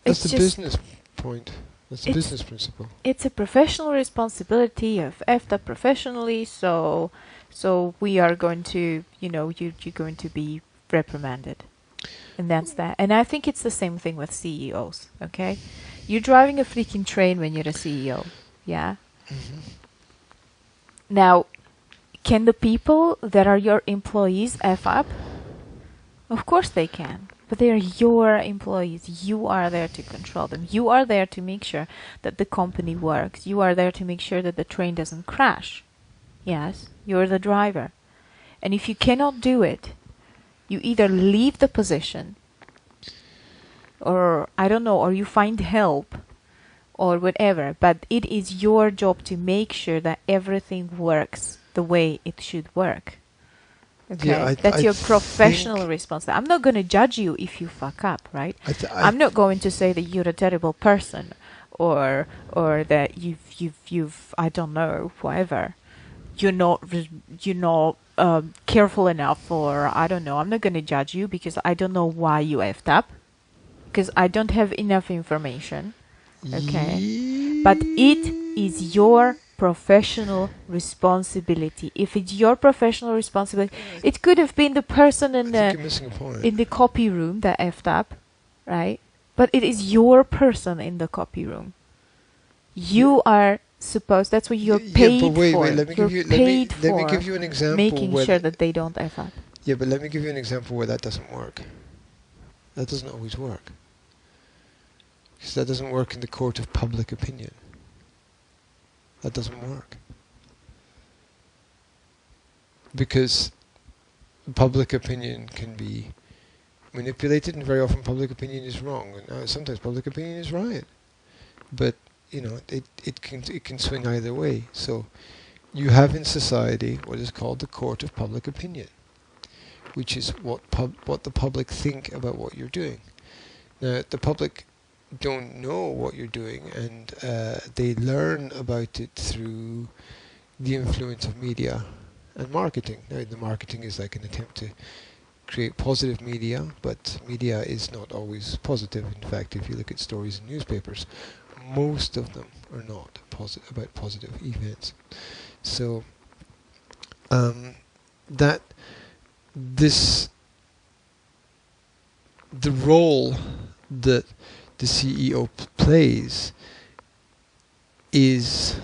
S1: That's the business point. That's the business principle.
S2: It's a professional responsibility. You've effed up professionally, so we are going to, you're going to be reprimanded. And that's that. And I think it's the same thing with CEOs, okay? You're driving a freaking train when you're a CEO, yeah?
S1: Mm-hmm.
S2: Now, can the people that are your employees F up? Of course they can. But they are your employees. You are there to control them. You are there to make sure that the company works. You are there to make sure that the train doesn't crash. Yes, you're the driver. And if you cannot do it, you either leave the position, or I don't know, or you find help, or whatever. But it is your job to make sure that everything works the way it should work. Okay,
S1: Yeah,
S2: that's
S1: I
S2: your professional
S1: think
S2: responsibility. I'm not going to judge you if you fuck up, right?
S1: I
S2: I'm not going to say that you're a terrible person, or that you've I don't know, whatever. You're not careful enough, or I don't know. I'm not going to judge you because I don't know why you effed up, because I don't have enough information. Okay, but it is your professional responsibility. If it's your professional responsibility, it could have been the person
S1: I think you're missing a point.
S2: in the copy room that effed up, right? But it is your person in the copy room. You are supposed. That's what you're paid
S1: but wait,
S2: for.
S1: let me
S2: You're
S1: give you
S2: paid
S1: let me
S2: for
S1: give you an example
S2: making
S1: where
S2: sure that they don't F up.
S1: yeah, but let me give you an example where that doesn't work. That doesn't always work. Because that doesn't work in the court of public opinion. That doesn't work. Because public opinion can be manipulated, and very often public opinion is wrong. And sometimes public opinion is right. But you know, it can swing either way. So you have in society what is called the court of public opinion, which is what the public think about what you're doing. Now, the public don't know what you're doing, and they learn about it through the influence of media and marketing. Now, the marketing is like an attempt to create positive media, but media is not always positive. In fact, if you look at stories in newspapers, most of them are not about positive events. So the role that the CEO plays is,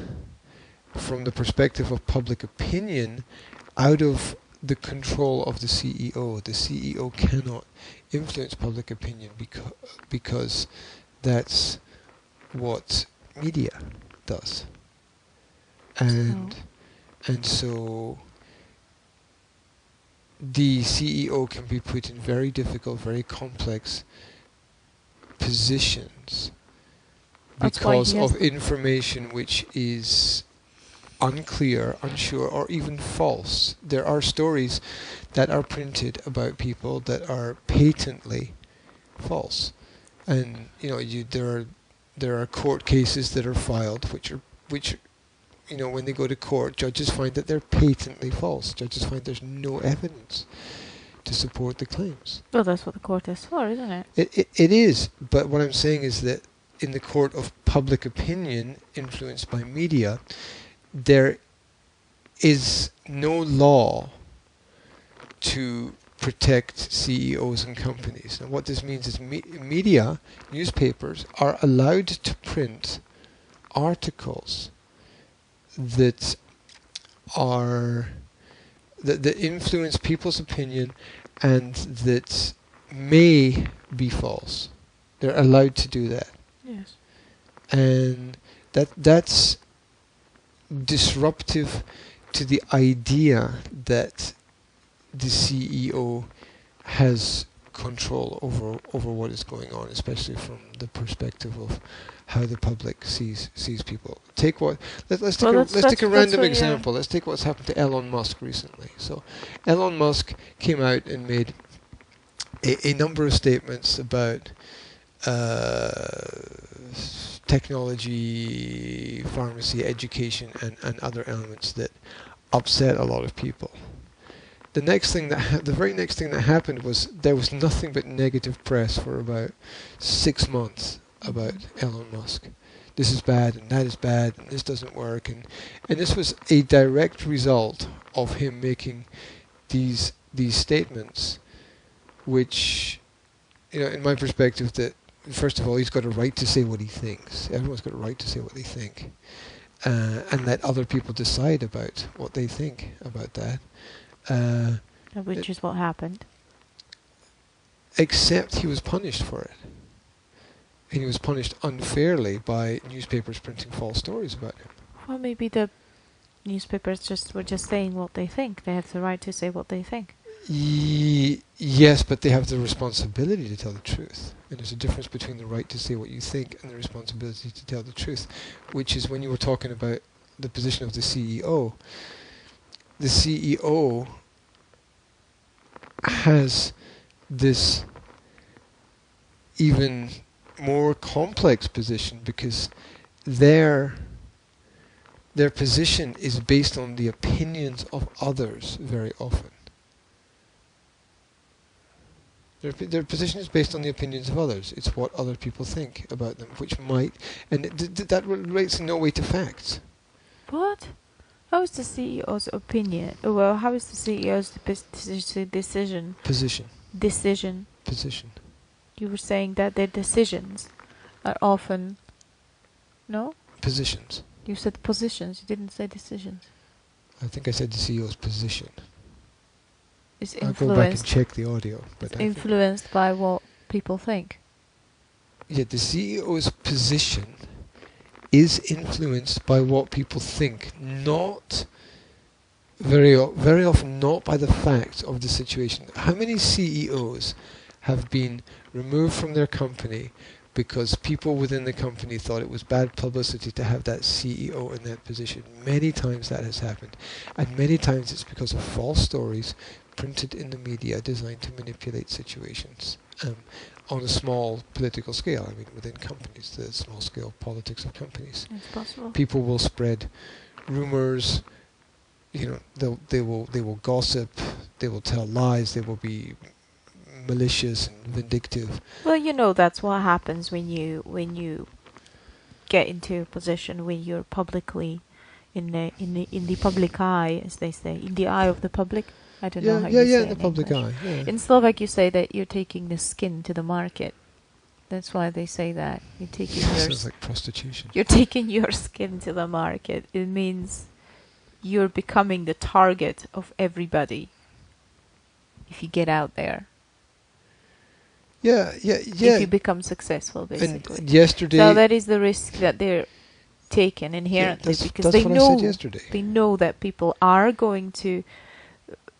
S1: from the perspective of public opinion, out of the control of the CEO. The CEO cannot influence public opinion because that's what media does. And so the CEO can be put in very difficult, very complex positions because of information which is unclear, unsure, or even false. There are stories that are printed about people that are patently false, and you know, there are court cases that are filed which you know, when they go to court, judges find that they're patently false. Judges find there's no evidence to support the claims.
S2: Well, that's what the court is for, isn't it?
S1: It is, but what I'm saying is that in the court of public opinion, influenced by media, there is no law to protect CEOs and companies. And what this means is media, newspapers, are allowed to print articles that influence people's opinion and that may be false. They're allowed to do that.
S2: Yes.
S1: And that's disruptive to the idea that the CEO has control over what is going on, especially from the perspective of how the public sees people. Let's take a random example. Let's take what's happened to Elon Musk recently. So Elon Musk came out and made a number of statements about technology, pharmacy, education, and other elements that upset a lot of people. The very next thing that happened was there was nothing but negative press for about 6 months about Elon Musk. This is bad, and that is bad, and this doesn't work, and this was a direct result of him making these statements, which, you know, in my perspective, that first of all, he's got a right to say what he thinks. Everyone's got a right to say what they think, and let other people decide about what they think about that.
S2: Which is what happened.
S1: except he was punished for it. And he was punished unfairly by newspapers printing false stories about him.
S2: Well, maybe the newspapers were just saying what they think. They have the right to say what they think.
S1: Yes, but they have the responsibility to tell the truth. And there's a difference between the right to say what you think and the responsibility to tell the truth, which is when you were talking about the position of the CEO. The CEO has this even more complex position because their position is based on the opinions of others very often. Their position is based on the opinions of others. It's what other people think about them, which might... And that relates in no way to facts.
S2: What? How is the CEO's opinion? Well, how is the CEO's decision?
S1: Position.
S2: Decision.
S1: Position.
S2: You were saying that their decisions are often... No?
S1: Positions.
S2: You said positions. You didn't say decisions.
S1: I think I said the CEO's position.
S2: Is
S1: I'll go back and check the audio. But
S2: influenced by what people think.
S1: Yeah, the CEO's position is influenced by what people think, not very often not by the facts of the situation. How many CEOs have been removed from their company because people within the company thought it was bad publicity to have that CEO in that position? Many times that has happened, and many times it's because of false stories printed in the media designed to manipulate situations on a small political scale. I mean, within companies, the small scale politics of companies.
S2: It's possible.
S1: People will spread rumors. You know, they will gossip. They will tell lies. They will be malicious and vindictive.
S2: Well, you know, that's what happens when you get into a position when you're publicly in the public eye, as they say, in the eye of the public. I don't know how you say
S1: in the public eye. Yeah.
S2: In Slovak, you say that you're taking the skin to the market. That's why they say that you're taking
S1: Sounds like prostitution.
S2: You're taking your skin to the market. It means you're becoming the target of everybody. If you get out there.
S1: Yeah.
S2: If you become successful, basically.
S1: And yesterday.
S2: So that is the risk that they're taking inherently, because they know that people are going to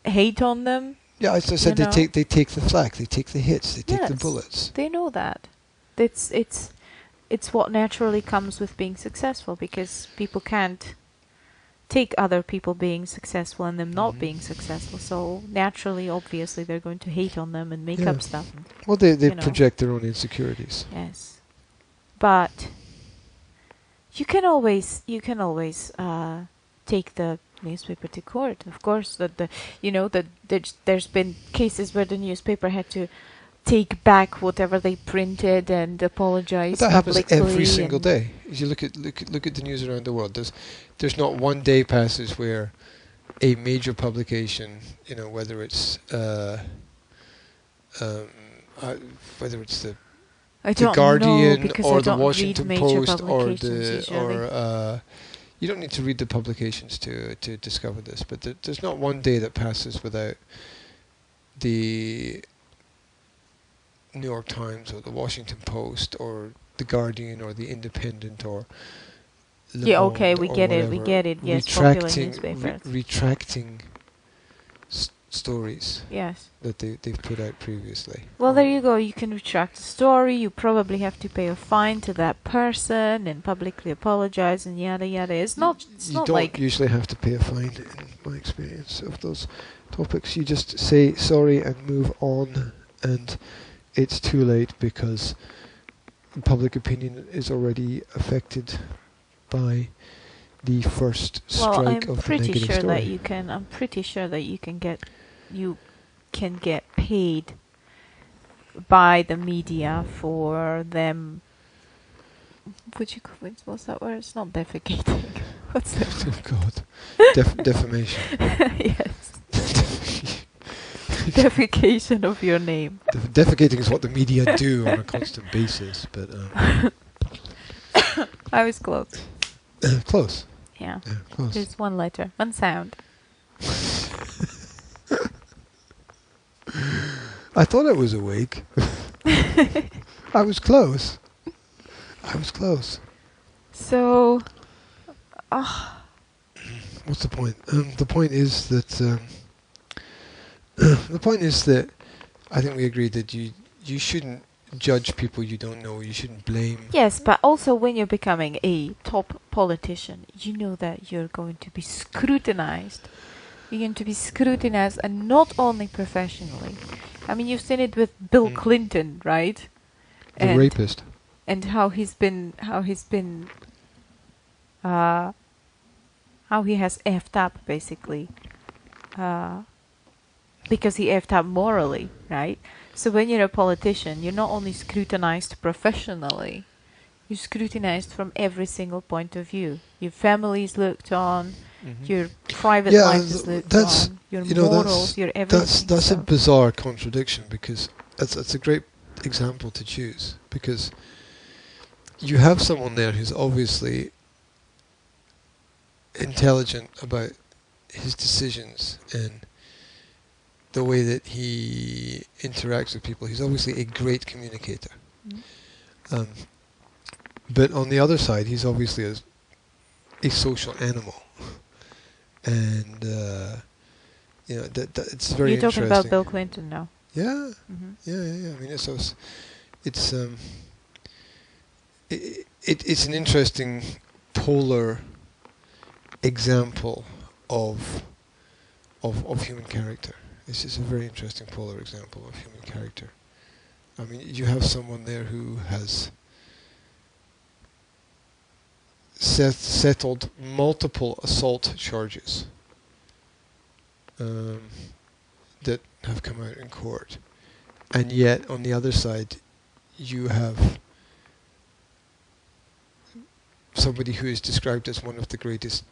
S2: hate on them.
S1: Yeah, as I said, they take the flak, they take the hits, they take the bullets.
S2: They know that. It's what naturally comes with being successful, because people can't take other people being successful and them not being successful. So naturally, obviously, they're going to hate on them and make up stuff.
S1: Well, they project their own insecurities.
S2: Yes, but you can always take the newspaper to court. Of course, there's been cases where the newspaper had to take back whatever they printed and apologize.
S1: But that happens every single day. If you look at the news around the world, there's not one day passes where a major publication, whether it's the Guardian or the Washington Post or you don't need to read the publications to discover this, but there's not one day that passes without the New York Times or the Washington Post or the Guardian or the Independent or Le Monde
S2: we get it. Yes,
S1: retracting stories.
S2: Yes.
S1: That they've put out previously.
S2: Well, there you go. You can retract the story. You probably have to pay a fine to that person and publicly apologize and yada yada. You don't
S1: usually have to pay a fine, in my experience of those topics. You just say sorry and move on, and it's too late because public opinion is already affected by the first strike of the negative story.
S2: I'm pretty sure that you can get paid by the media for them. What's that word? It's not defecating. What's that?
S1: Oh God, defamation.
S2: Yes. Defecation of your name.
S1: Defecating is what the media do on a constant basis, but
S2: I was close.
S1: Close.
S2: Yeah.
S1: Close.
S2: There's one letter, one sound.
S1: I thought I was awake. I was close. I was close.
S2: So,
S1: What's the point? The point is that the point is that I think we agreed that you shouldn't judge people you don't know. You shouldn't blame.
S2: yes, but also when you're becoming a top politician, you know that you're going to be scrutinized. You're going to be scrutinized, and not only professionally. I mean, you've seen it with Bill Clinton, right?
S1: The rapist.
S2: And how he has effed up, basically, because he effed up morally, right? So when you're a politician, you're not only scrutinized professionally, you're scrutinized from every single point of view. Your family is looked on, your private life is looked on, your morals, your everything.
S1: That's a bizarre contradiction, because that's a great example to choose, because you have someone there who's obviously intelligent about his decisions and the way that he interacts with people. He's obviously a great communicator. But on the other side, he's obviously a social animal. And, it's very interesting.
S2: You're talking about Bill Clinton now.
S1: Yeah. Yeah. I mean, it's an interesting polar example of human character. This is a very interesting polar example of human character. I mean, you have someone there who has settled multiple assault charges that have come out in court, and yet on the other side you have somebody who is described as one of the greatest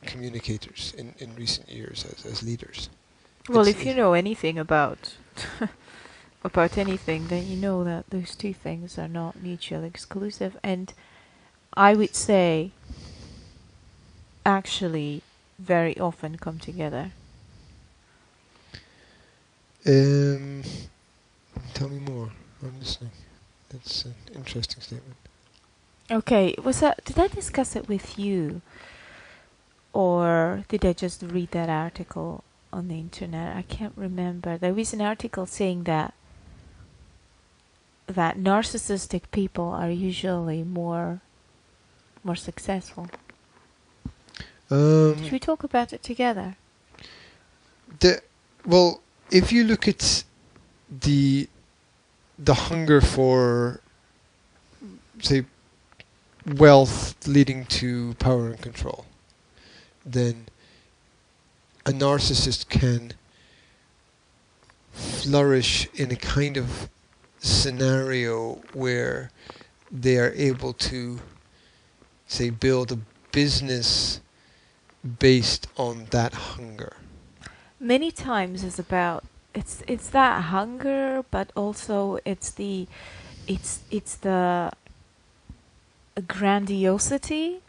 S1: communicators in recent years as leaders.
S2: Well, if you know anything about about anything, then you know that those two things are not mutually exclusive, and I would say actually very often come together.
S1: Tell me more. I'm listening. That's an interesting statement.
S2: Okay, did I discuss it with you, or did I just read that article on the internet? I can't remember. There was an article saying that narcissistic people are usually more successful. Should we talk about it together?
S1: Well, if you look at the hunger for, say, wealth leading to power and control, then a narcissist can flourish in a kind of scenario where they are able to, say, build a business based on that hunger.
S2: Many times it's about it's that hunger, but also it's the grandiosity,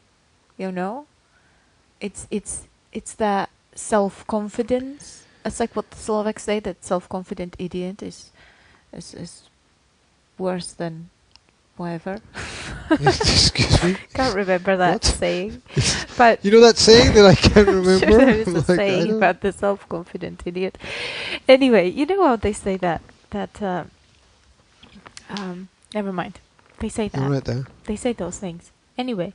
S2: you know. It's that self-confidence. It's like what the Slovaks say, that self-confident idiot is worse than whatever.
S1: Excuse me?
S2: Can't remember that
S1: What?
S2: saying. But
S1: you know that saying that I can't remember?
S2: sure, there is a saying about the self-confident idiot. Anyway, you know how they say that never mind. They say that.
S1: Right there.
S2: They say those things. Anyway.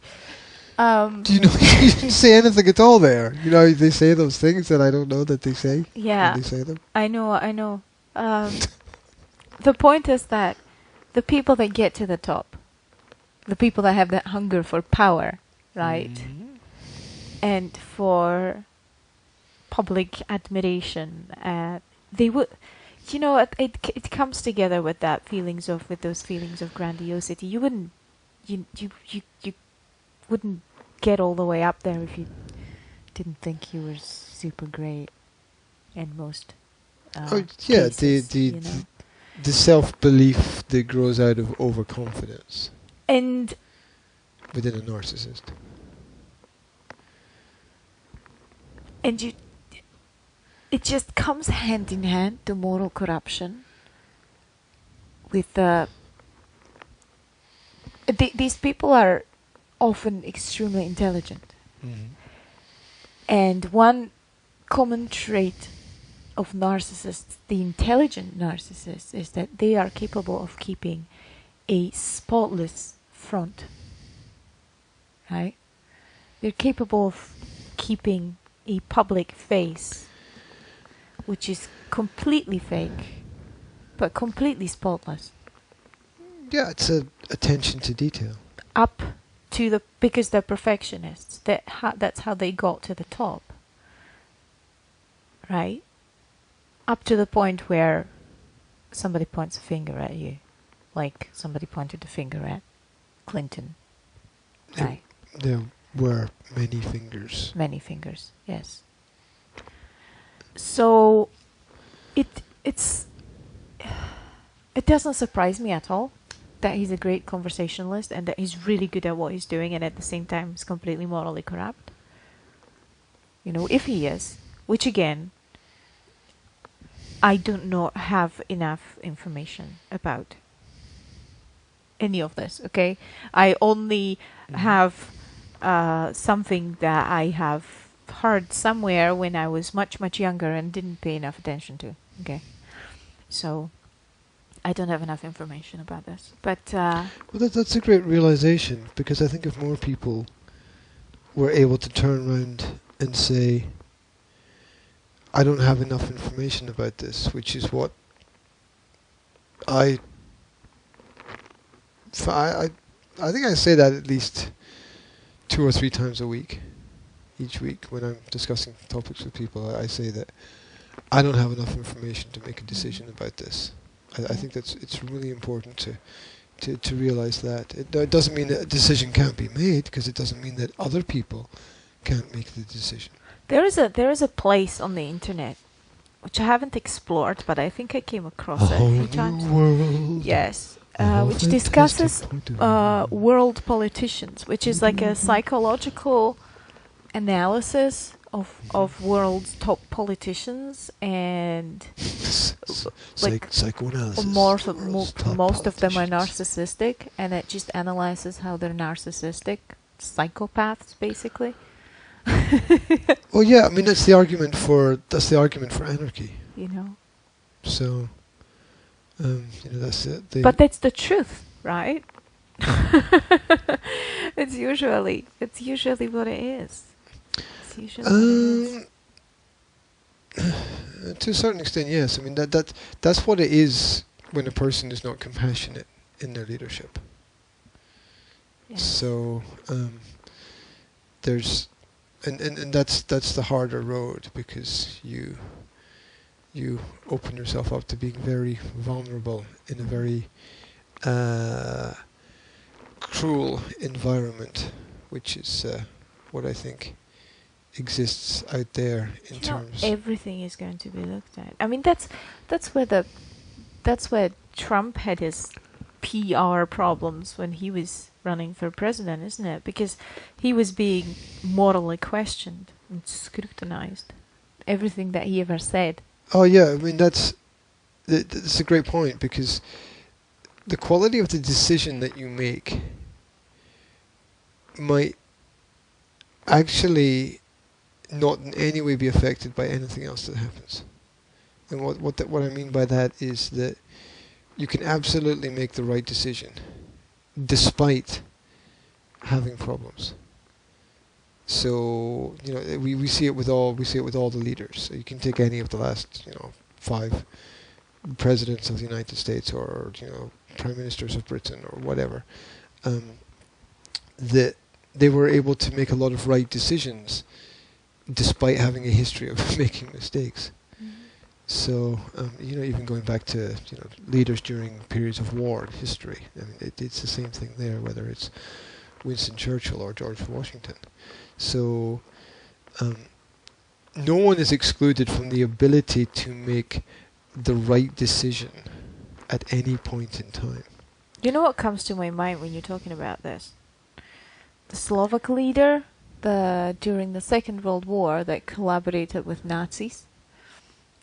S1: Do you know you didn't say anything at all there? You know, they say those things that I don't know that they say.
S2: Yeah.
S1: When they say them.
S2: I know. The point is that the people that get to the top, the people that have that hunger for power, right?
S1: Mm-hmm.
S2: And for public admiration, they would, you know, it comes together with those feelings of grandiosity. You wouldn't get all the way up there if you didn't think you were super great in most cases, you know?
S1: The self-belief that grows out of overconfidence.
S2: And
S1: within a narcissist.
S2: And it just comes hand in hand to moral corruption. with these people are often extremely intelligent.
S1: Mhm.
S2: And one common trait of narcissists, the intelligent narcissists, is that they are capable of keeping a spotless front. Right? They're capable of keeping a public face which is completely fake, but completely spotless.
S1: Yeah, it's a attention to detail.
S2: Up to the, because they're perfectionists. That's how they got to the top. Right? Up to the point where somebody points a finger at you. Like somebody pointed a finger at Clinton. Right?
S1: There were many fingers.
S2: Many fingers, yes. So it doesn't surprise me at all that he's a great conversationalist and that he's really good at what he's doing and at the same time is completely morally corrupt. You know, if he is, which again, I don't know, have enough information about any of this, okay? I only have something that I have heard somewhere when I was much, much younger and didn't pay enough attention to, okay? So I don't have enough information about this. But
S1: well, that's a great realization, because I think if more people were able to turn around and say, I don't have enough information about this, which is what I think I say that at least 2 or 3 times a week. Each week when I'm discussing topics with people, I say that I don't have enough information to make a decision about this. I think it's really important to realize that. It doesn't mean that a decision can't be made, because it doesn't mean that other people can't make the decision.
S2: there is a place on the internet which I haven't explored, but I think I came across it a few times.
S1: World.
S2: Yes.
S1: A
S2: Which
S1: fantastic
S2: discusses
S1: point of view.
S2: world politicians, which is like a psychological analysis of world's top politicians, and like
S1: psychoanalysis.
S2: most of them are
S1: politicians.
S2: narcissistic, and it just analyzes how they're narcissistic psychopaths, basically.
S1: Well, yeah, I mean that's the argument for anarchy.
S2: You know.
S1: So, you know, that's it.
S2: But that's the truth, right? It's usually what it is. It's usually what it is.
S1: To a certain extent, yes. I mean that's what it is when a person is not compassionate in their leadership.
S2: Yeah.
S1: So there's and that's the harder road, because you open yourself up to being very vulnerable in a very cruel environment, which is what I think exists out there in terms.
S2: Everything is going to be looked at. I mean, that's where Trump had his PR problems when he was running for president, isn't it? Because he was being morally questioned and scrutinized. Everything that he ever said.
S1: Oh yeah, I mean that's a great point, because the quality of the decision that you make might actually not in any way be affected by anything else that happens. And what I mean by that is that you can absolutely make the right decision despite having problems. So, you know, we see it with all the leaders. So you can take any of the last, 5 presidents of the United States, or prime ministers of Britain, or whatever. That they were able to make a lot of right decisions despite having a history of making mistakes. So, even going back to leaders during periods of war in history, I mean, it's the same thing there, whether it's Winston Churchill or George Washington. So, no one is excluded from the ability to make the right decision at any point in time.
S2: You know what comes to my mind when you're talking about this? The Slovak leader, during the Second World War, that collaborated with Nazis.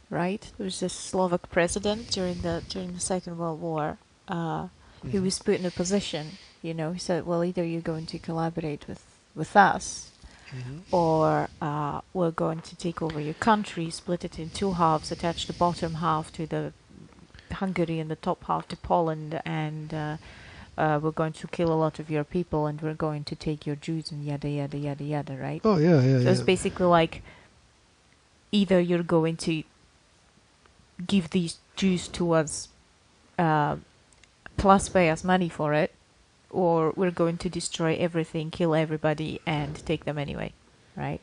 S2: Right? There was this Slovak president during the Second World War, he was put in a position. You know, he said, well, either you're going to collaborate with us, or we're going to take over your country, split it in two halves, attach the bottom half to the Hungary and the top half to Poland, and we're going to kill a lot of your people, and we're going to take your Jews, and yada yada yada yada, right?
S1: Oh yeah, yeah.
S2: So it's basically like either you're going to give these Jews to us, plus pay us money for it, or we're going to destroy everything, kill everybody, and take them anyway, right?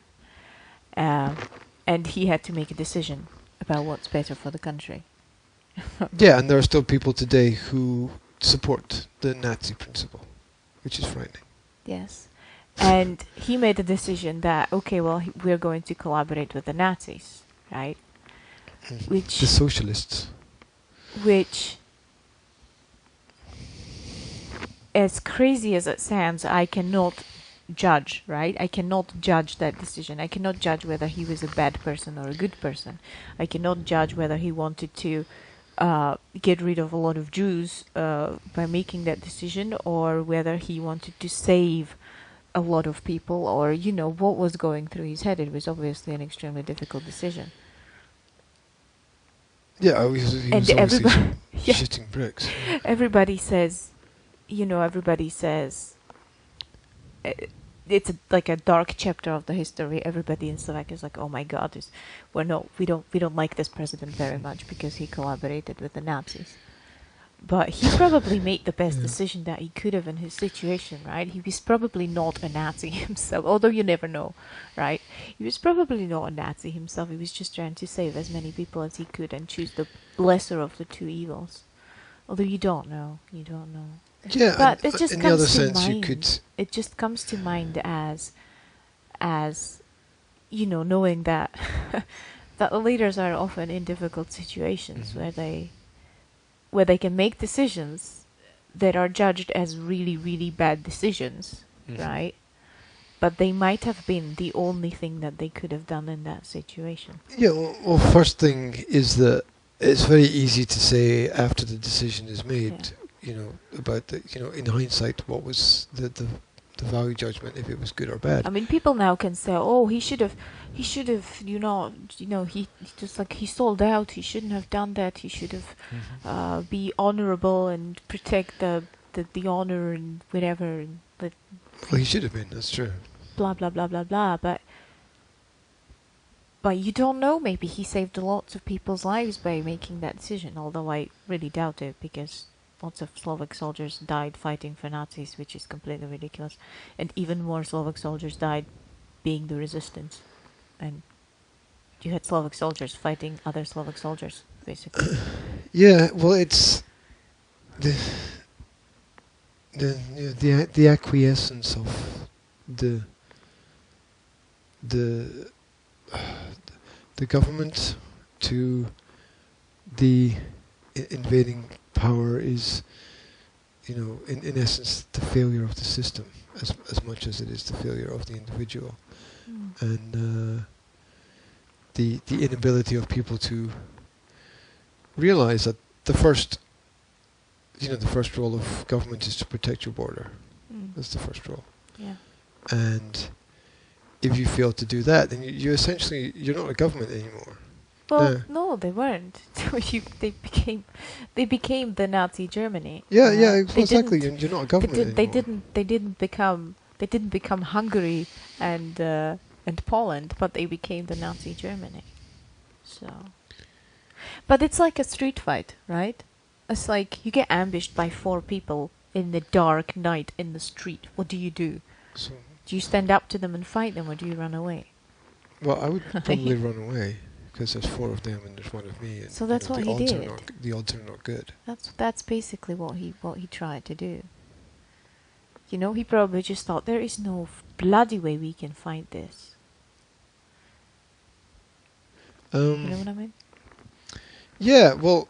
S2: And he had to make a decision about what's better for the country.
S1: Yeah, and there are still people today who support the Nazi principle, which is frightening.
S2: Yes. And he made a decision that, okay, well, we're going to collaborate with the Nazis, right? Which
S1: The socialists.
S2: Which, as crazy as it sounds, I cannot judge, right? I cannot judge that decision. I cannot judge whether he was a bad person or a good person. I cannot judge whether he wanted to get rid of a lot of Jews by making that decision, or whether he wanted to save a lot of people, or, you know, what was going through his head. It was obviously an extremely difficult decision.
S1: Yeah, he was
S2: And
S1: obviously
S2: everybody, yeah,
S1: shitting bricks.
S2: everybody says, it's like a dark chapter of the history. Everybody in Slovakia is like, oh my God, we don't like this president very much because he collaborated with the Nazis. But he probably made the best decision that he could have in his situation, right? He was probably not a Nazi himself, although you never know, right? He was probably not a Nazi himself. He was just trying to save as many people as he could and choose the lesser of the two evils. Although you don't know.
S1: Yeah,
S2: But
S1: and
S2: it just
S1: in the other
S2: comes to
S1: sense, you
S2: mind.
S1: could.
S2: It just comes to mind as you know, knowing that that the leaders are often in difficult situations where they can make decisions that are judged as really, really bad decisions, right? But they might have been the only thing that they could have done in that situation.
S1: Yeah, well, first thing is that it's very easy to say after the decision is made, about in hindsight, what was the value judgment, if it was good or bad.
S2: I mean, people now can say, "Oh, he should have, he just like he sold out. He shouldn't have done that. He should have be honorable and protect the honor and whatever." And
S1: Well, he should have been. That's true.
S2: blah blah blah blah blah. But you don't know. Maybe he saved lots of people's lives by making that decision. Although I really doubt it, because lots of Slovak soldiers died fighting for Nazis, which is completely ridiculous. And even more Slovak soldiers died being the resistance. And you had Slovak soldiers fighting other Slovak soldiers, basically.
S1: Yeah, well, it's the acquiescence of the government to the invading power is, in essence, the failure of the system as much as it is the failure of the individual, and the inability of people to realize that the first role of government is to protect your border. That's the first role.
S2: Yeah.
S1: And if you fail to do that, then you essentially, you're not a government anymore.
S2: Well, no, they weren't. They became the Nazi Germany.
S1: Yeah, exactly. You're not a government anymore.
S2: They didn't become Hungary and Poland, but they became the Nazi Germany. So, but it's like a street fight, right? It's like you get ambushed by 4 people in the dark night in the street. What do you do?
S1: So,
S2: Do you stand up to them and fight them, or do you run away?
S1: well, I would probably run away, because there's 4 of them and there's 1 of me. And,
S2: So that's what he did.
S1: The odds are not good.
S2: That's basically what he tried to do. He probably just thought, there is no bloody way we can fight this. You know what I mean?
S1: Yeah, well,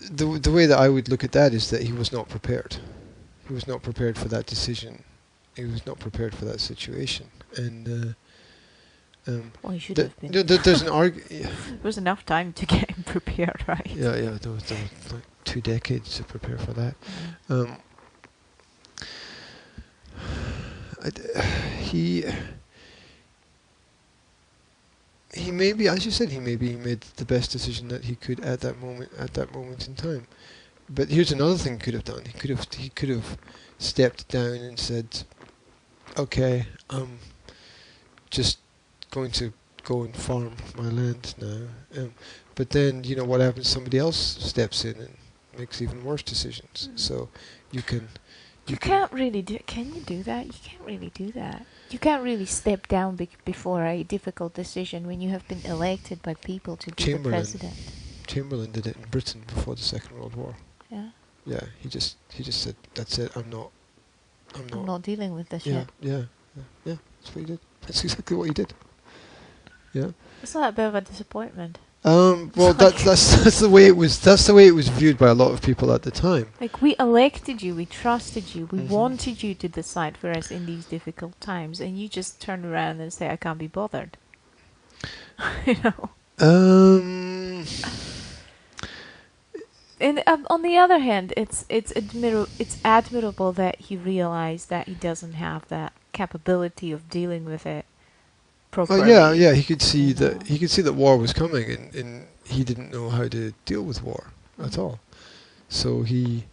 S1: the way that I would look at that is that he was not prepared. He was not prepared for that decision. He was not prepared for that situation, and
S2: Well, he should have been.
S1: there's an argument.
S2: There was enough time to get him prepared, right?
S1: Yeah, there was like 2 decades to prepare for that.
S2: Mm.
S1: He maybe, as you said, he made the best decision that he could at that moment in time. But here's another thing he could have done. He could have stepped down and said, "Okay, I'm just going to go and farm my land now." But then, what happens? Somebody else steps in and makes even worse decisions. So you
S2: can't really do. Can you do that? You can't really do that. You can't really step down before a difficult decision when you have been elected by people to be the president.
S1: Chamberlain did it in Britain before the Second World War.
S2: Yeah.
S1: Yeah, he just said, "That's it. I'm not
S2: dealing with this
S1: yeah,
S2: shit."
S1: Yeah. That's what he did. That's exactly what he did. Yeah.
S2: It's not a bit of a disappointment.
S1: Well, that's the way it was. That's the way it was viewed by a lot of people at the time.
S2: Like, we elected you, we trusted you, we
S1: Mhm.
S2: wanted you to decide for us in these difficult times, and you just turn around and say, "I can't be bothered." you know. And on the other hand, it's admirable that he realized that he doesn't have that capability of dealing with it properly.
S1: Yeah. He could see that war was coming, and he didn't know how to deal with war at all. So he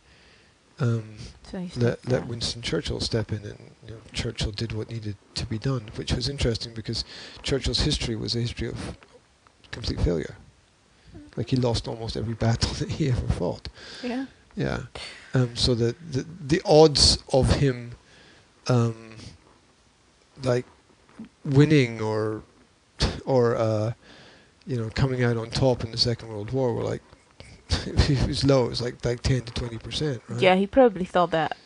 S1: let Winston Churchill step in, and Churchill did what needed to be done, which was interesting because Churchill's history was a history of complete failure. Like, he lost almost every battle that he ever fought.
S2: Yeah.
S1: Yeah. So the odds of him like winning or coming out on top in the Second World War were like it was low. It was like 10 to 20%. Right?
S2: Yeah, he probably thought that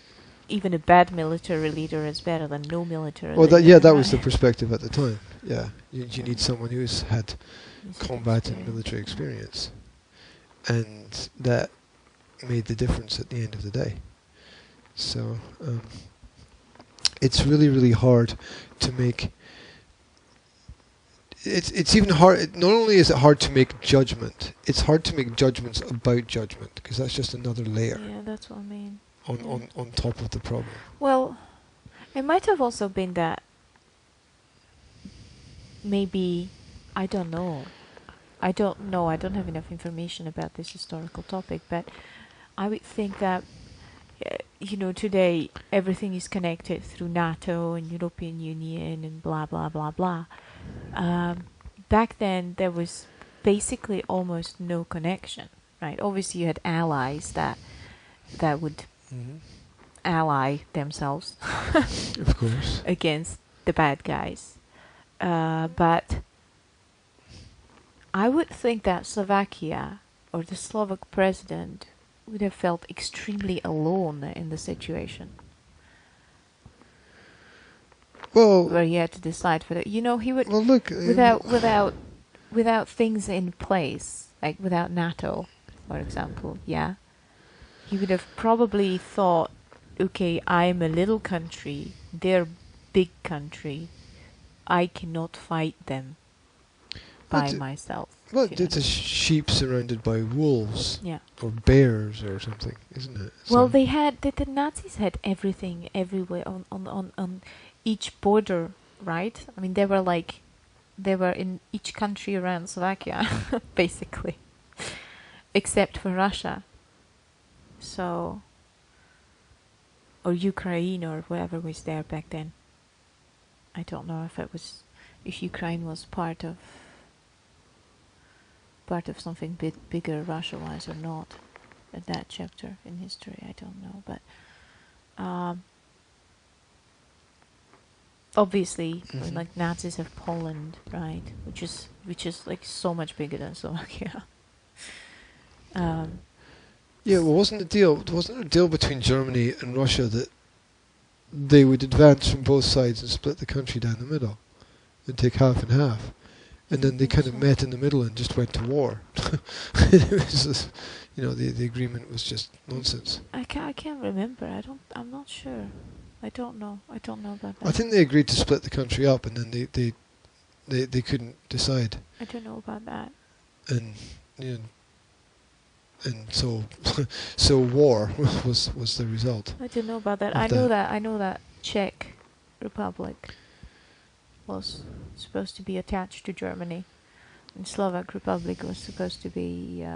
S2: even a bad military leader is better than no military
S1: Well,
S2: leader.
S1: that was the perspective at the time. Yeah, you need someone who's had combat and military experience, and that made the difference at the end of the day. So it's really, really hard to make. It's even hard. Not only is it hard to make judgment, it's hard to make judgments about judgment, because that's just another layer.
S2: Yeah, that's what I mean.
S1: On top of the problem.
S2: Well, it might have also been that maybe, I don't know. I don't have enough information about this historical topic, but I would think that today everything is connected through NATO and European Union and blah blah blah blah. Back then there was basically almost no connection, right? Obviously you had allies that would ally themselves
S1: of course,
S2: against the bad guys. But I would think that Slovakia or the Slovak president would have felt extremely alone in the situation.
S1: Well,
S2: where he had to decide for that. He would
S1: look,
S2: without things in place, like without NATO, for example. Yeah, he would have probably thought, okay, I'm a little country, they're big country, I cannot fight them by myself.
S1: Well, it's a sheep surrounded by wolves,
S2: yeah,
S1: or bears or something, isn't it?
S2: Well, the Nazis had everything everywhere on each border, right? I mean, they were in each country around Slovakia, basically, except for Russia. So, or Ukraine, or whoever was there back then. I don't know if Ukraine was part of something bigger Russia-wise or not at that chapter in history. I don't know, but obviously, like, Nazis have Poland, right? Which is like so much bigger than Slovakia.
S1: Yeah, well, wasn't a deal between Germany and Russia that they would advance from both sides and split the country down the middle and take half and half, and then they kind of met in the middle and just went to war. It was just, the agreement was just nonsense.
S2: I can't remember. I'm not sure. I don't know about that.
S1: I think they agreed to split the country up, and then they couldn't decide.
S2: I don't know about that.
S1: And and so so war was the result.
S2: I don't know about that.
S1: Of
S2: I know that Czech Republic was supposed to be attached to Germany, and Slovak Republic was supposed to be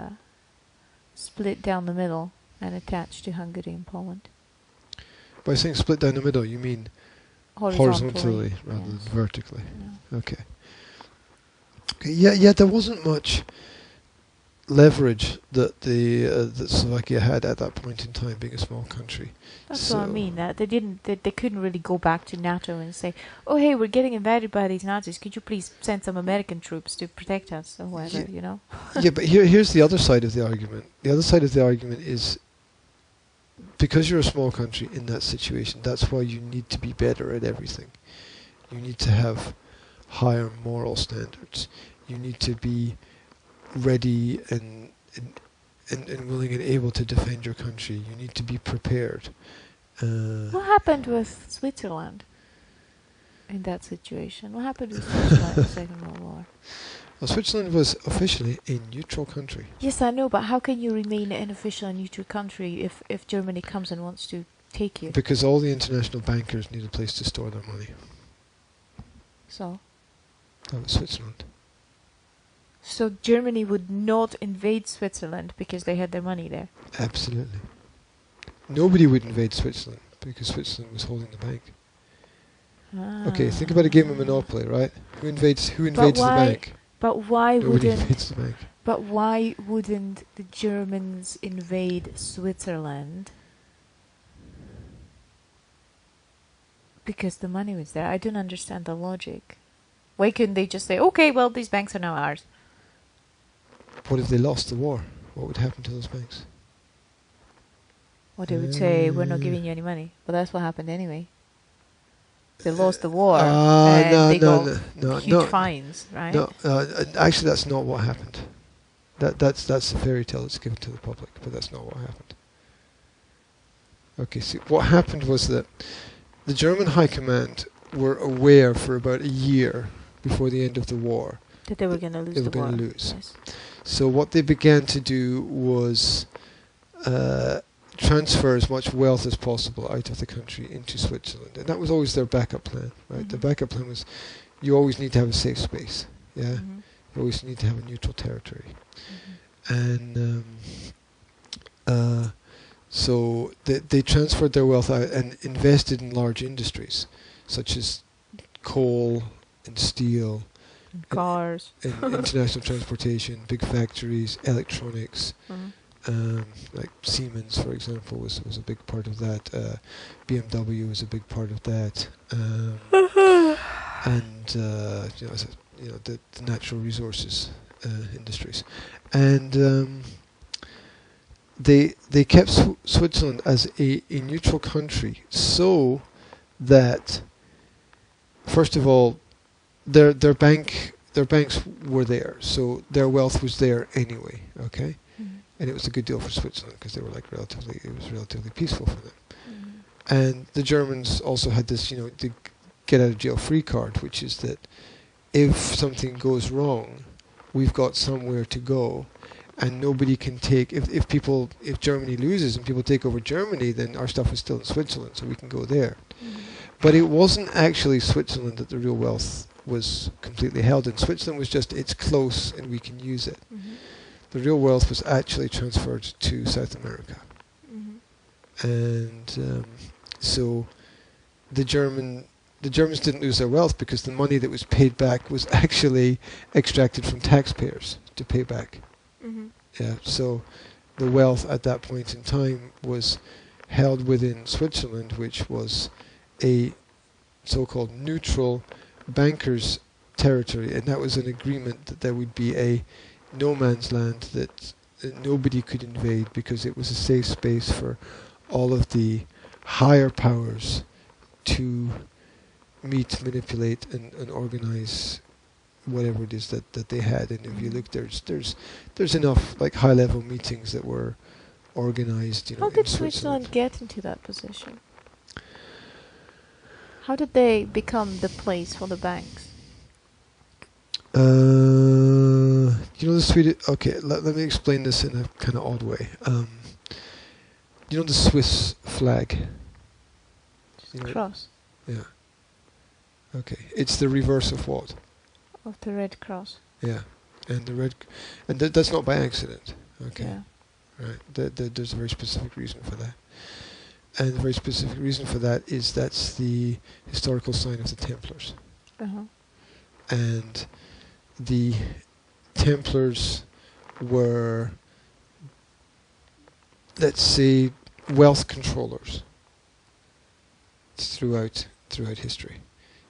S2: split down the middle and attached to Hungary and Poland.
S1: By saying split down the middle, you mean horizontally rather than vertically.
S2: Yeah.
S1: Okay. Yeah, there wasn't much leverage that that Slovakia had at that point in time, being a small country.
S2: That's what I mean. That they couldn't really go back to NATO and say, "Oh, hey, we're getting invaded by these Nazis. Could you please send some American troops to protect us or whatever?" You know.
S1: Yeah, but here's the other side of the argument. The other side of the argument is, because you're a small country in that situation, that's why you need to be better at everything. You need to have higher moral standards. You need to be ready and willing and able to defend your country. You need to be prepared.
S2: What happened with Switzerland in that situation? What happened with Switzerland in the Second World War?
S1: Well, Switzerland was officially a neutral country.
S2: Yes, I know, but how can you remain an official and neutral country if Germany comes and wants to take you?
S1: Because all the international bankers need a place to store their money.
S2: So?
S1: That was Switzerland.
S2: So Germany would not invade Switzerland because they had their money there?
S1: Absolutely. Nobody would invade Switzerland because Switzerland was holding the bank. Okay, think about a game of Monopoly, right? Who invades the bank?
S2: But why
S1: Nobody invades the bank.
S2: But why wouldn't the Germans invade Switzerland? Because the money was there. I don't understand the logic. Why couldn't they just say, "Okay, well, these banks are now ours"?
S1: What if they lost the war? What would happen to those banks?
S2: Well, they would say, "We're not giving you any money." But that's what happened anyway. They lost the war, and they got huge fines, right?
S1: No, actually, that's not what happened. That's a fairy tale that's given to the public, but that's not what happened. Okay, see, what happened was that the German High Command were aware for about a year before the end of the war
S2: that they were going to lose the war.
S1: They were going to lose.
S2: Yes.
S1: So what they began to do was transfer as much wealth as possible out of the country into Switzerland, and that was always their backup plan, right? The backup plan was, you always need to have a safe space, yeah. You always need to have a neutral territory, and so they transferred their wealth out and invested in large industries, such as coal and steel,
S2: and cars,
S1: in international transportation, big factories, electronics. Like Siemens, for example, was a big part of that. BMW was a big part of that, and the natural resources industries, and they kept Switzerland as a neutral country, so that first of all, their banks were there, so their wealth was there anyway. Okay. And it was a good deal for Switzerland because they were it was relatively peaceful for them. And the Germans also had this, the get out of jail free card, which is that if something goes wrong, we've got somewhere to go, and nobody can take, if Germany loses and people take over Germany, then our stuff is still in Switzerland, so we can go there. But it wasn't actually Switzerland that the real wealth was completely held in. Switzerland was just, it's close and we can use it. The real wealth was actually transferred to South America. And so the Germans didn't lose their wealth because the money that was paid back was actually extracted from taxpayers to pay back. Yeah, so the wealth at that point in time was held within Switzerland, which was a so-called neutral bankers' territory, and that was an agreement that there would be a no man's land that nobody could invade because it was a safe space for all of the higher powers to meet, manipulate, and organize whatever it is that they had. And if you look, there's enough high-level meetings that were organized.
S2: How did Switzerland get into that position? How did they become the place for the banks?
S1: You know the Swedish. Okay, let me explain this in a kind of odd way. You know the Swiss flag. You know,
S2: Cross
S1: yeah. Okay, it's the reverse of what?
S2: of the Red Cross.
S1: Yeah, and the red, and that's not by accident. Okay,
S2: Yeah.
S1: right. There's a very specific reason for that, and the very specific reason for that is that's the historical sign of the Templars,
S2: Uh-huh.
S1: and the Templars were, let's say, wealth controllers throughout history.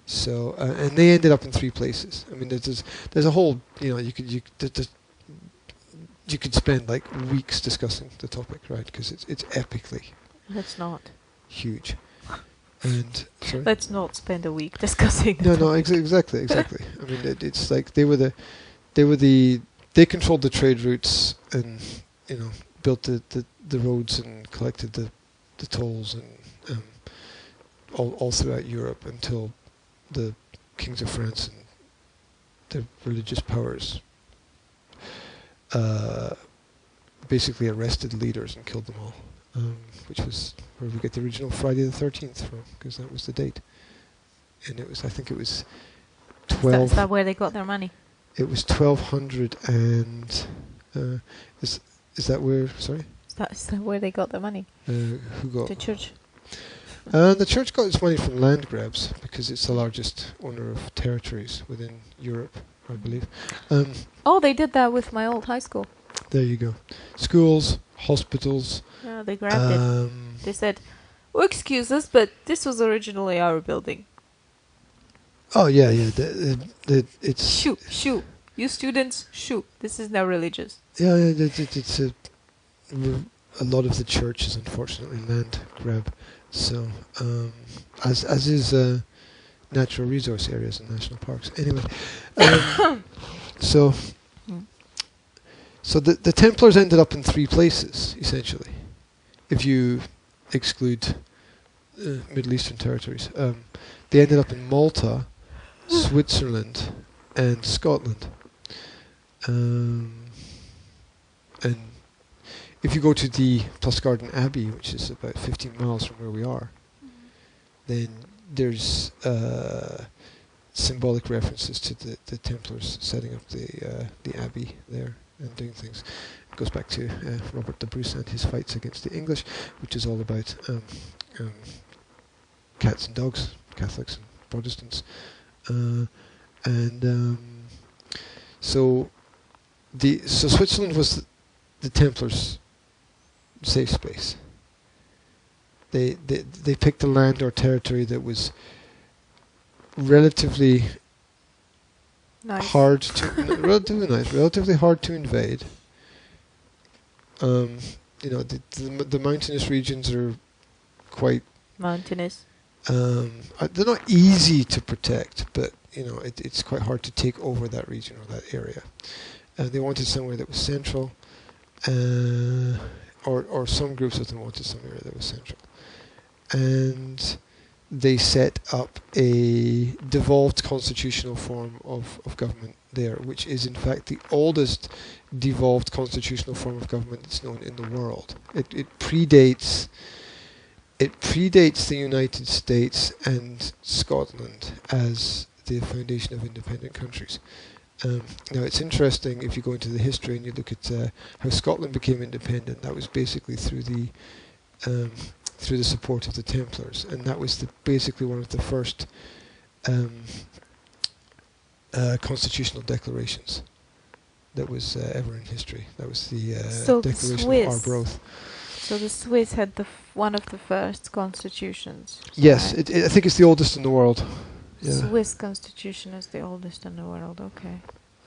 S1: So and they ended up in three places. I mean, there's a whole, you know, you could spend like weeks discussing the topic, right? Because it's epically
S2: Let's not.
S1: huge. And sorry.
S2: Let's not spend a week discussing.
S1: No, exactly. I mean, it's like they controlled the trade routes and, you know, built the roads and collected the tolls and all throughout Europe until the kings of France and the religious powers basically arrested leaders and killed them all, which was where we get the original Friday the 13th from, because that was the date. And I think it was 12.
S2: Is that where they got their money?
S1: It was 1200 and is that where? Sorry.
S2: Is that where they got their money?
S1: Who got?
S2: The church.
S1: The church got its money from land grabs because it's the largest owner of territories within Europe, I believe.
S2: Oh, they did that with my old high school.
S1: There you go. Schools, hospitals.
S2: Yeah, they grabbed it. They said, "Oh, excuse us, but this was originally our building."
S1: Oh yeah. It's
S2: Shoo. You students, shoo. This is now religious.
S1: yeah. It's a lot of the church is unfortunately land grab. So as is natural resource areas and national parks. Anyway, so the Templars ended up in three places essentially, if you exclude Middle Eastern territories. They ended up in Malta, Switzerland, and Scotland. And if you go to the Plasgarden Abbey, which is about 15 miles from where we are, then there's symbolic references to the Templars setting up the abbey there and doing things. It goes back to Robert the Bruce and his fights against the English, which is all about cats and dogs, Catholics and Protestants. So Switzerland was the Templars' safe space. They picked a land or territory that was relatively
S2: Nice.
S1: relatively hard to invade. You know, the mountainous regions are quite
S2: Mountainous.
S1: they're not easy to protect, but you know it's quite hard to take over that region or that area. They wanted somewhere that was central, or some groups of them wanted some area that was central, and they set up a devolved constitutional form of government there, which is in fact the oldest devolved constitutional form of government that's known in the world. It predates the United States and Scotland as the foundation of independent countries. Now it's interesting if you go into the history and you look at how Scotland became independent. That was basically through the support of the Templars, and that was basically one of the first constitutional declarations that was ever in history. That was the Declaration of Arbroath.
S2: So the Swiss had one of the first constitutions.
S1: Yes,
S2: right?
S1: I think it's the oldest in the world. Yeah.
S2: Swiss constitution is the oldest in the world. Okay.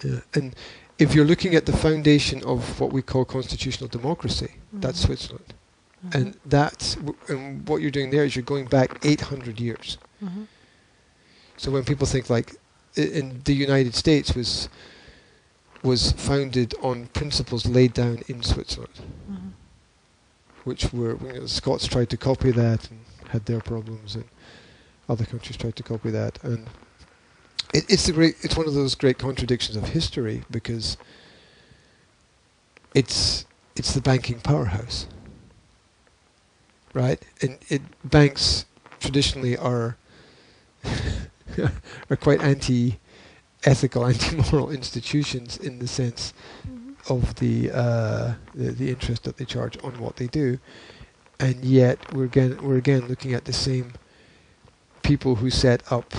S1: Yeah, and if you're looking at the foundation of what we call constitutional democracy, that's Switzerland. And and what you're doing there is you're going back 800 years. So when people think like in the United States was founded on principles laid down in Switzerland, which were, you know, the Scots tried to copy that and had their problems, and other countries tried to copy that, and it's one of those great contradictions of history, because it's the banking powerhouse, right? And banks traditionally are are quite anti-ethical, anti-moral institutions in the sense of the interest that they charge on what they do, and yet we're again looking at the same people who set up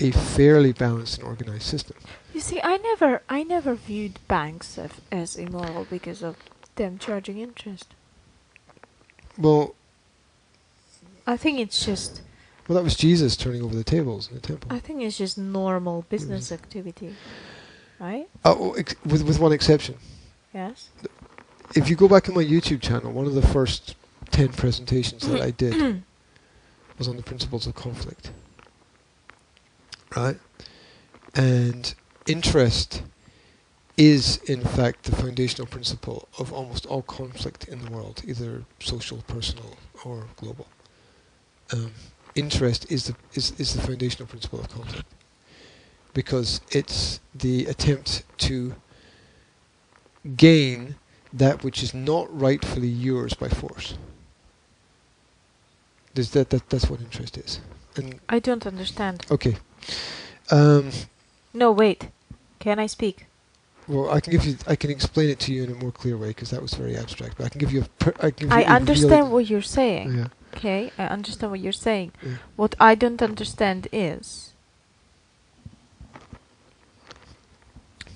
S1: a fairly balanced and organized system.
S2: You see, I never viewed banks as immoral because of them charging interest.
S1: Well,
S2: I think it's just.
S1: Well, that was Jesus turning over the tables in the temple.
S2: I think it's just normal business activity, right?
S1: With one exception.
S2: Yes.
S1: If you go back on my YouTube channel, one of the first 10 presentations that I did was on the principles of conflict. Right? And interest is, in fact, the foundational principle of almost all conflict in the world, either social, personal, or global. Interest is the foundational principle of conflict, because it's the attempt to gain that which is not rightfully yours by force. That's what interest is. And
S2: I don't understand.
S1: okay.
S2: No, wait. Can I speak?
S1: Well, I can explain it to you in a more clear way, because that was very abstract. But I can give you
S2: I understand what you're saying.
S1: Yeah.
S2: Okay, I understand what you're saying.
S1: Yeah.
S2: What I don't understand is,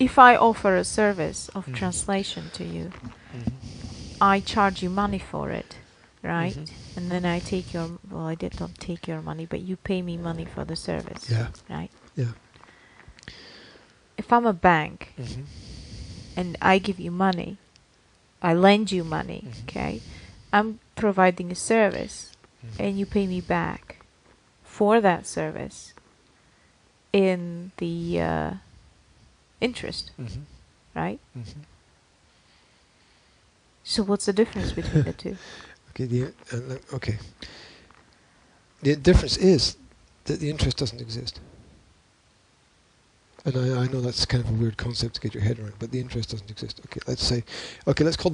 S2: if I offer a service of translation to you, I charge you money for it, right? And then I take your, well, I did not take your money, but you pay me money for the service, right?
S1: Yeah.
S2: If I'm a bank and I give you money, I lend you money, okay? I'm providing a service and you pay me back for that service in the interest, right? So what's the difference between the two?
S1: Okay. The difference is that the interest doesn't exist. And I know that's kind of a weird concept to get your head around, but the interest doesn't exist. Okay, let's call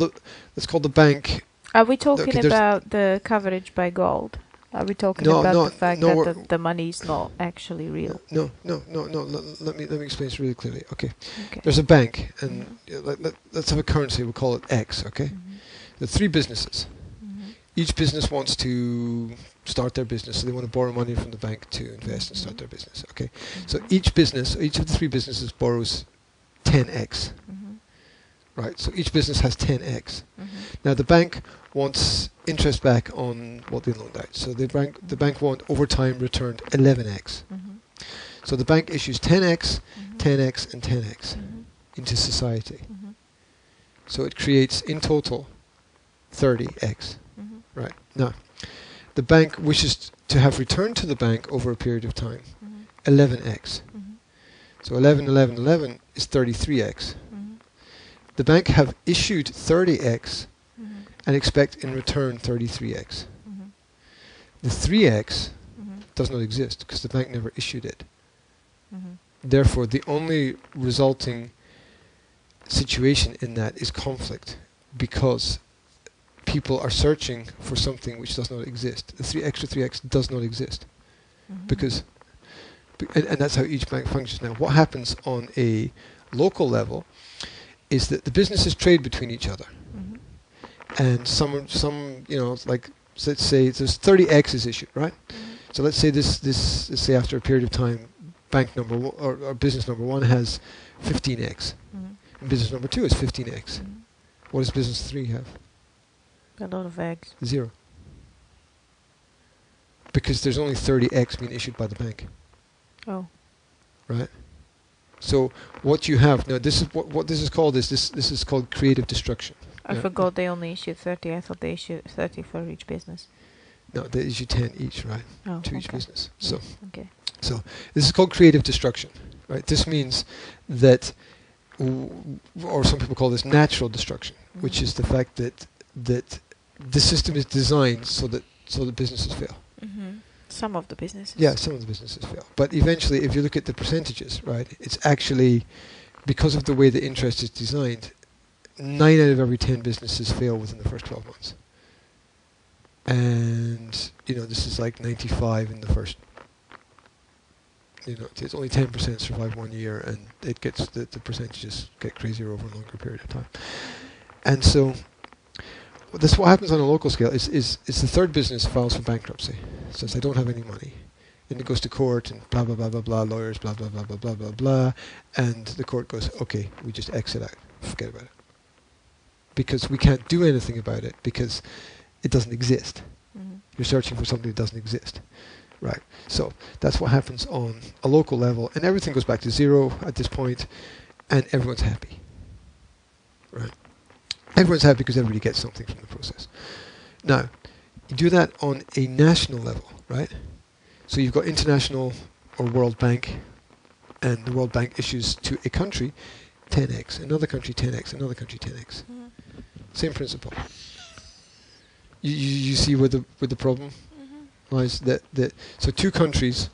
S1: the bank.
S2: Are we talking about the coverage by gold? Are we talking about the fact that the money is not actually real?
S1: No. Let me explain this really clearly. Okay. There's a bank, and let's have a currency. We'll call it X. Okay. There are 3 businesses. Each business wants to start their business, so they want to borrow money from the bank to invest and start their business. Okay. So each of the 3 businesses borrows 10x. Right. So each business has 10x. Now the bank wants interest back on what they loaned out. So the bank want over time returned 11x. So the bank issues 10x, 10x, and 10x into society. So it creates in total 30x. Right. Now, the bank wishes to have returned to the bank over a period of time 11x. So 11, 11, 11 is 33x. The bank have issued 30x and expect in return 33x. The 3x does not exist because the bank never issued it. Therefore, the only resulting situation in that is conflict, because people are searching for something which does not exist. The 3x does not exist, because and that's how each bank functions. Now, what happens on a local level is that the businesses trade between each other, and some like, so let's say there's 30x is issued, right? So let's say let's say after a period of time, bank number one or business number 1 has 15x, and business number 2 is 15x. What does business 3 have?
S2: A lot of eggs.
S1: 0. Because there's only 30x being issued by the bank.
S2: Oh.
S1: Right? So what you have now, this is what this is called. This is called creative destruction.
S2: I forgot they only issued 30. I thought they issued 30 for each business.
S1: No, they issue 10 each, right?
S2: Oh,
S1: to each business. So,
S2: okay.
S1: So this is called creative destruction, right? This means that, or some people call this natural destruction, which is the fact that the system is designed so that businesses fail.
S2: Some of the businesses.
S1: Yeah, some of the businesses fail. But eventually, if you look at the percentages, right, it's actually, because of the way the interest is designed, 9 out of every 10 businesses fail within the first 12 months. And, this is like 95 in the first, it's only 10% survive 1 year, and it gets, the percentages get crazier over a longer period of time. And so, this what happens on a local scale is the third business files for bankruptcy. Says, I don't have any money. And it goes to court and blah, blah, blah, blah, blah, lawyers, blah, blah, blah, blah, blah, blah, blah. And the court goes, okay, we just exit out. Forget about it. Because we can't do anything about it because it doesn't exist. Mm-hmm. You're searching for something that doesn't exist. Right. So that's what happens on a local level. And everything goes back to zero at this point, and everyone's happy. Right. Everyone's happy because everybody gets something from the process. Now, you do that on a national level, right? So you've got international or World Bank, and the World Bank issues to a country 10x, another country 10x, another country 10x. Mm-hmm. Same principle. You see where the problem lies? That so two countries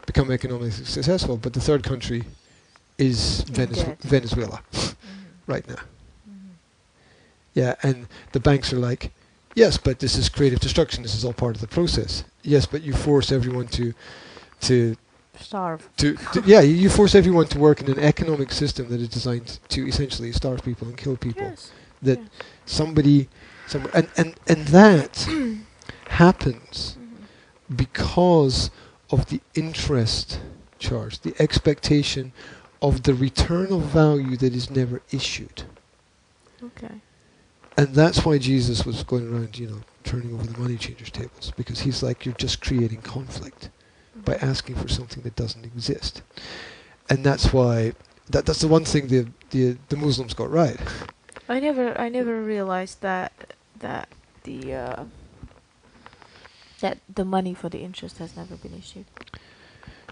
S1: become economically successful, but the third country is Venezuela right now. Mm-hmm. Yeah, and the banks are like, yes, but this is creative destruction. This is all part of the process. Yes, but you force everyone to
S2: starve.
S1: You force everyone to work in an economic system that is designed to essentially starve people and kill people.
S2: Yes.
S1: That somebody, and that happens because of the interest charge, the expectation of the return of value that is never issued.
S2: Okay.
S1: And that's why Jesus was going around, turning over the money changers' tables, because he's like, you're just creating conflict by asking for something that doesn't exist. And that's why that's the one thing the Muslims got right.
S2: I never realized that the money for the interest has never been issued.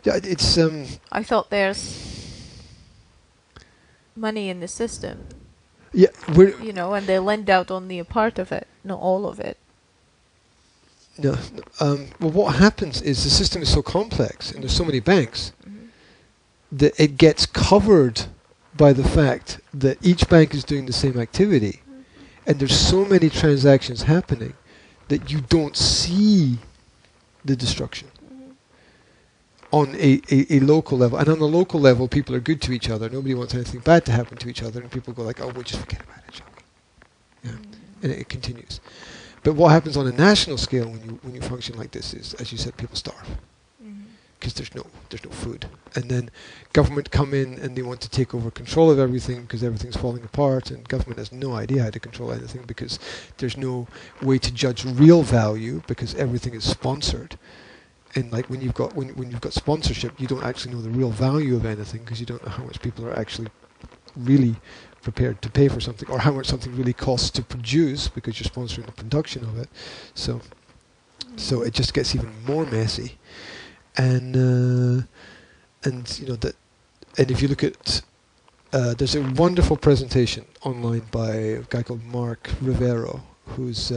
S1: Yeah, it's
S2: I thought there's money in the system.
S1: Yeah,
S2: and they lend out only a part of it, not all of it.
S1: No. Well, what happens is the system is so complex, and there's so many banks, that it gets covered by the fact that each bank is doing the same activity, and there's so many transactions happening that you don't see the destruction on a local level. And on the local level, people are good to each other. Nobody wants anything bad to happen to each other, and people go like, oh, we'll just forget about it, shall we? Yeah, and it continues. But what happens on a national scale when you function like this is, as you said, people starve because there's no food, and then government come in and they want to take over control of everything because everything's falling apart, and government has no idea how to control anything because there's no way to judge real value because everything is sponsored. And like when you've got sponsorship, you don't actually know the real value of anything because you don't know how much people are actually really prepared to pay for something, or how much something really costs to produce because you're sponsoring the production of it. So it just gets even more messy. And if you look at there's a wonderful presentation online by a guy called Mark Rivero, who's he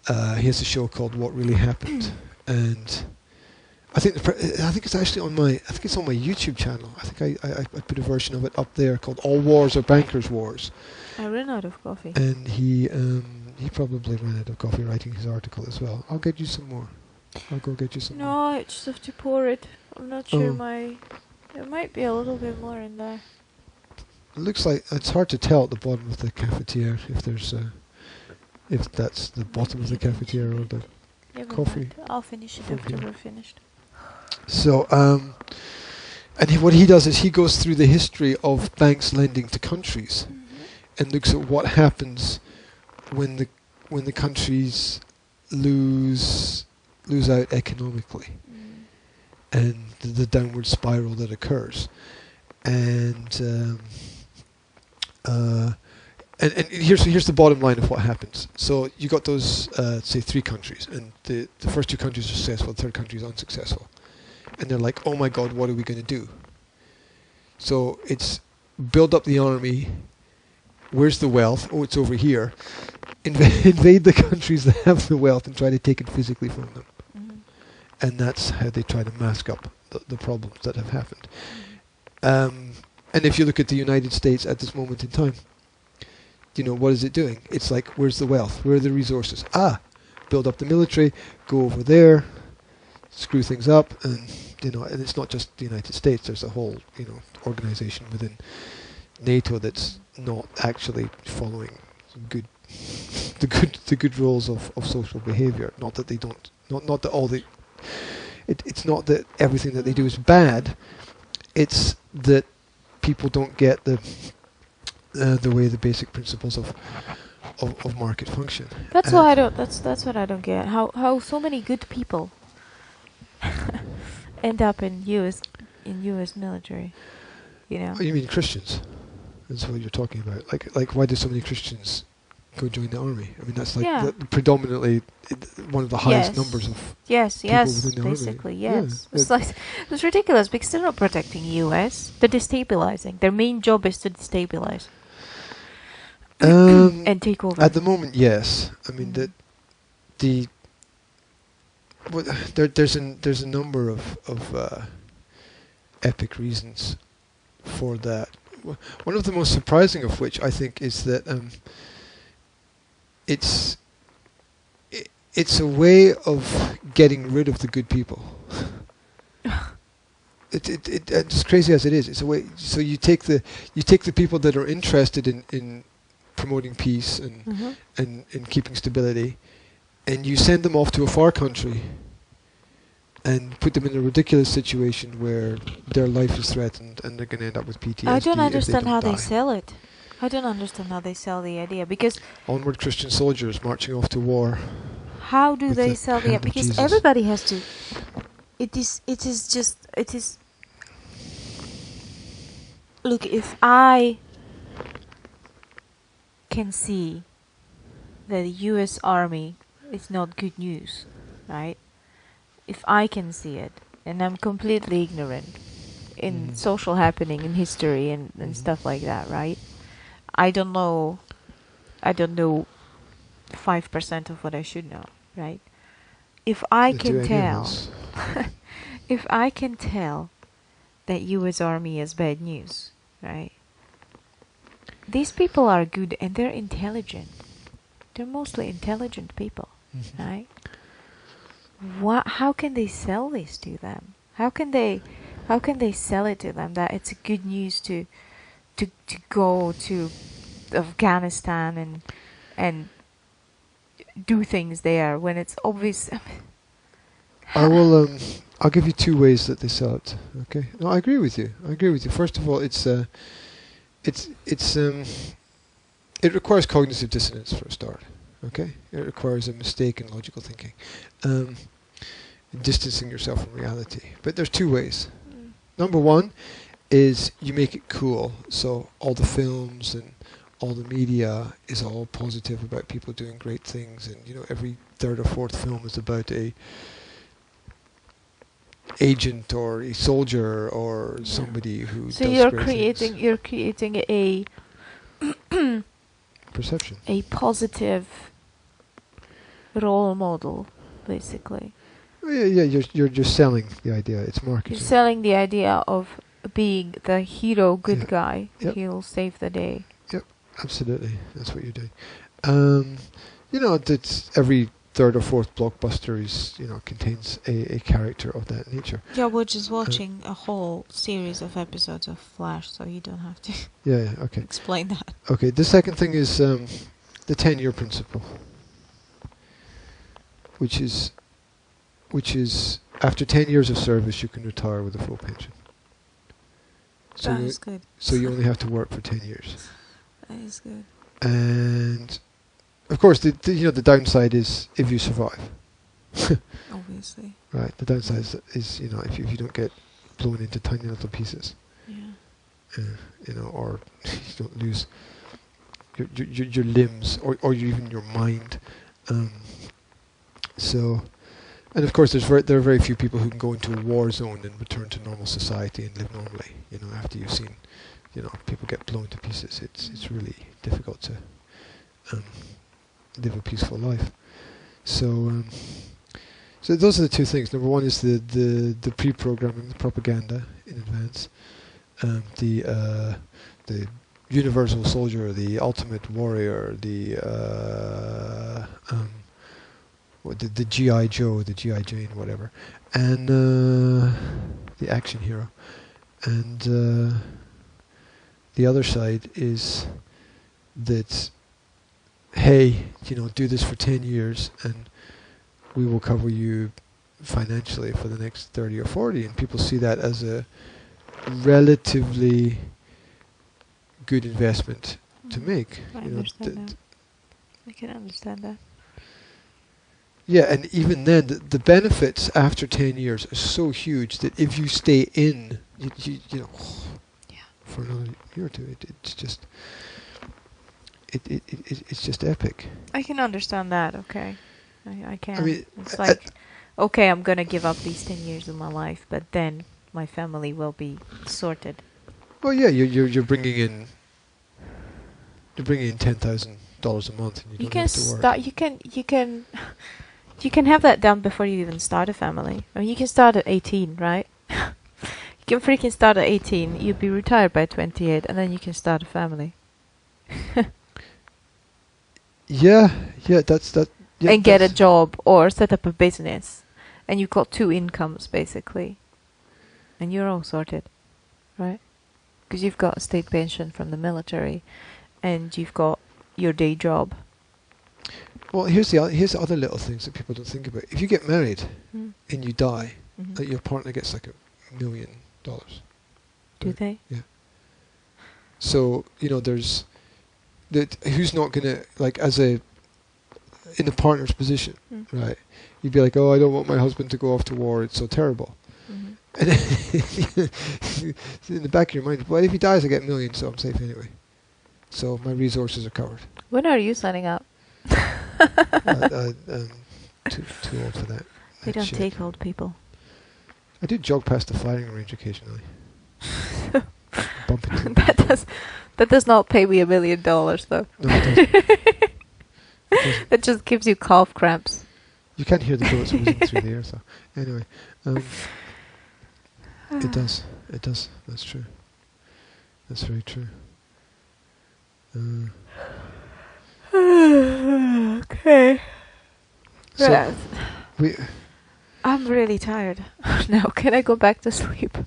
S1: has a show called What Really Happened, and I think it's actually on my YouTube channel. I think I put a version of it up there called All Wars Are Bankers' Wars.
S2: I ran out of coffee.
S1: And he probably ran out of coffee writing his article as well. I'll get you some more. I'll go get you some more.
S2: No, I just have to pour it. I'm not sure there might be a little bit more in there.
S1: It looks like it's hard to tell at the bottom of the cafetiere if that's the bottom of the cafetiere or the coffee.
S2: Mind. I'll finish it after we're finished.
S1: So, what he does is he goes through the history of banks lending to countries, and looks at what happens when the countries lose out economically, and the downward spiral that occurs, and here's the bottom line of what happens. So you got those say 3 countries, and the first 2 countries are successful, the third country is unsuccessful, and they're like, oh my god, what are we going to do? So it's build up the army. Where's the wealth? Oh, it's over here. Invade the countries that have the wealth and try to take it physically from them. And that's how they try to mask up the problems that have happened. And if you look at the United States at this moment in time, what is it doing? It's like, where's the wealth? Where are the resources? Build up the military, go over there, screw things up, and and it's not just the United States. There's a whole organization within NATO that's not actually following the good rules of social behavior. Not that they don't. Not that all the. It's not that everything that they do is bad. It's that people don't get the way the basic principles of market function.
S2: That's why I don't. That's what I don't get. How so many good people end up in U.S. military.
S1: Oh, you mean Christians? That's what you're talking about. Like why do so many Christians go join the army? I mean, that's like predominantly one of the highest numbers of people within the
S2: basically,
S1: army.
S2: yes. It's ridiculous because they're not protecting U.S. They're destabilizing. Their main job is to destabilize and take over.
S1: At the moment, yes. I mean there's a number of epic reasons for that. One of the most surprising of which I think is that it's a way of getting rid of the good people. As crazy as it is, it's a way. So you take the people that are interested in promoting peace and keeping stability, and you send them off to a far country and put them in a ridiculous situation where their life is threatened and they're going to end up with PTSD.
S2: I don't understand how
S1: die.
S2: they sell it. I don't understand how they sell the idea because
S1: onward Christian soldiers marching off to war.
S2: How do they sell the idea? Because
S1: Jesus.
S2: everybody has to. It is. Look, if I can see that the U.S. Army is not good news, right? If I can see it, and I'm completely ignorant in social happening, in history, and stuff like that, right? I don't know 5% of what I should know, right? If I can tell, if I can tell that U.S. Army is bad news, right? These people are good and they're intelligent. They're mostly intelligent people, right? How can they sell this to them? How can they sell it to them that it's good news to go to Afghanistan and do things there when it's obvious?
S1: I'll give you two ways that they sell it. Okay. No, I agree with you. First of all, it requires cognitive dissonance for a start. Okay. It requires a mistake in logical thinking. Distancing yourself from reality. But there's two ways. Number one is you make it cool. So all the films and all the media is all positive about people doing great things, and every third or fourth film is about a agent or a soldier or somebody who
S2: so
S1: does
S2: you're
S1: great things.
S2: You're creating a
S1: perception,
S2: a positive role model, basically.
S1: Oh, yeah. You're just selling the idea. It's marketing.
S2: You're selling the idea of being the hero, good guy.
S1: Yep.
S2: He'll save the day.
S1: Yep, absolutely. That's what you're doing. That's every third or fourth blockbuster is contains a character of that nature.
S2: Yeah, we're just watching a whole series of episodes of Flash, so you don't have to
S1: Okay.
S2: explain that.
S1: Okay, the second thing is the 10-year principle, which is after 10 years of service you can retire with a full pension. So
S2: That is good.
S1: So you only have to work for 10 years.
S2: That is good.
S1: And of course, the downside is if you survive.
S2: Obviously.
S1: Right. The downside is if you don't get blown into tiny little pieces.
S2: Yeah.
S1: Or you don't lose your limbs or even your mind. And of course, there are very few people who can go into a war zone and return to normal society and live normally. After you've seen, people get blown to pieces. It's really difficult to live a peaceful life. So those are the two things. Number one is the pre-programming, the propaganda in advance, the universal soldier, the ultimate warrior, the GI Joe, the GI Jane, whatever, and the action hero, and the other side is that, hey, do this for 10 years and we will cover you financially for the next 30 or 40, and people see that as a relatively good investment to make.
S2: I understand that. I can understand that.
S1: Yeah, and even then, the benefits after 10 years are so huge that if you stay in, for another year or two, it's just it's just epic.
S2: I can understand that. Okay, I can.
S1: I mean,
S2: it's like, okay, I'm gonna give up these 10 years of my life, but then my family will be sorted.
S1: Well, yeah, you're bringing in $10,000 a month, and you don't have to work.
S2: You can have that done before you even start a family. I mean, you can start at 18, right? You can freaking start at 18. You'll be retired by 28, and then you can start a family.
S1: Yeah, that's that. Yeah,
S2: and get a job or set up a business, and you've got 2 incomes basically, and you're all sorted, right? Because you've got a state pension from the military, and you've got your day job.
S1: Well, here's the other little things that people don't think about. If you get married and you die, your partner gets like $1 million.
S2: Do
S1: right?
S2: they?
S1: Yeah. So there's that. Who's not gonna, like, in the partner's position, right? You'd be like, oh, I don't want my husband to go off to war. It's so terrible. And in the back of your mind, well, if he dies, I get $1 million, so I'm safe anyway. So my resources are covered.
S2: When are you signing up?
S1: Too old for that.
S2: They don't take old people.
S1: I do jog past the firing range occasionally. Bump into
S2: that does not pay me $1 million though.
S1: No, it doesn't.
S2: It just gives you calf cramps.
S1: You can't hear the bullets whizzing through the air, so anyway. It does. That's true. That's very true.
S2: Okay.
S1: So
S2: right. I'm really tired. Now, can I go back to sleep?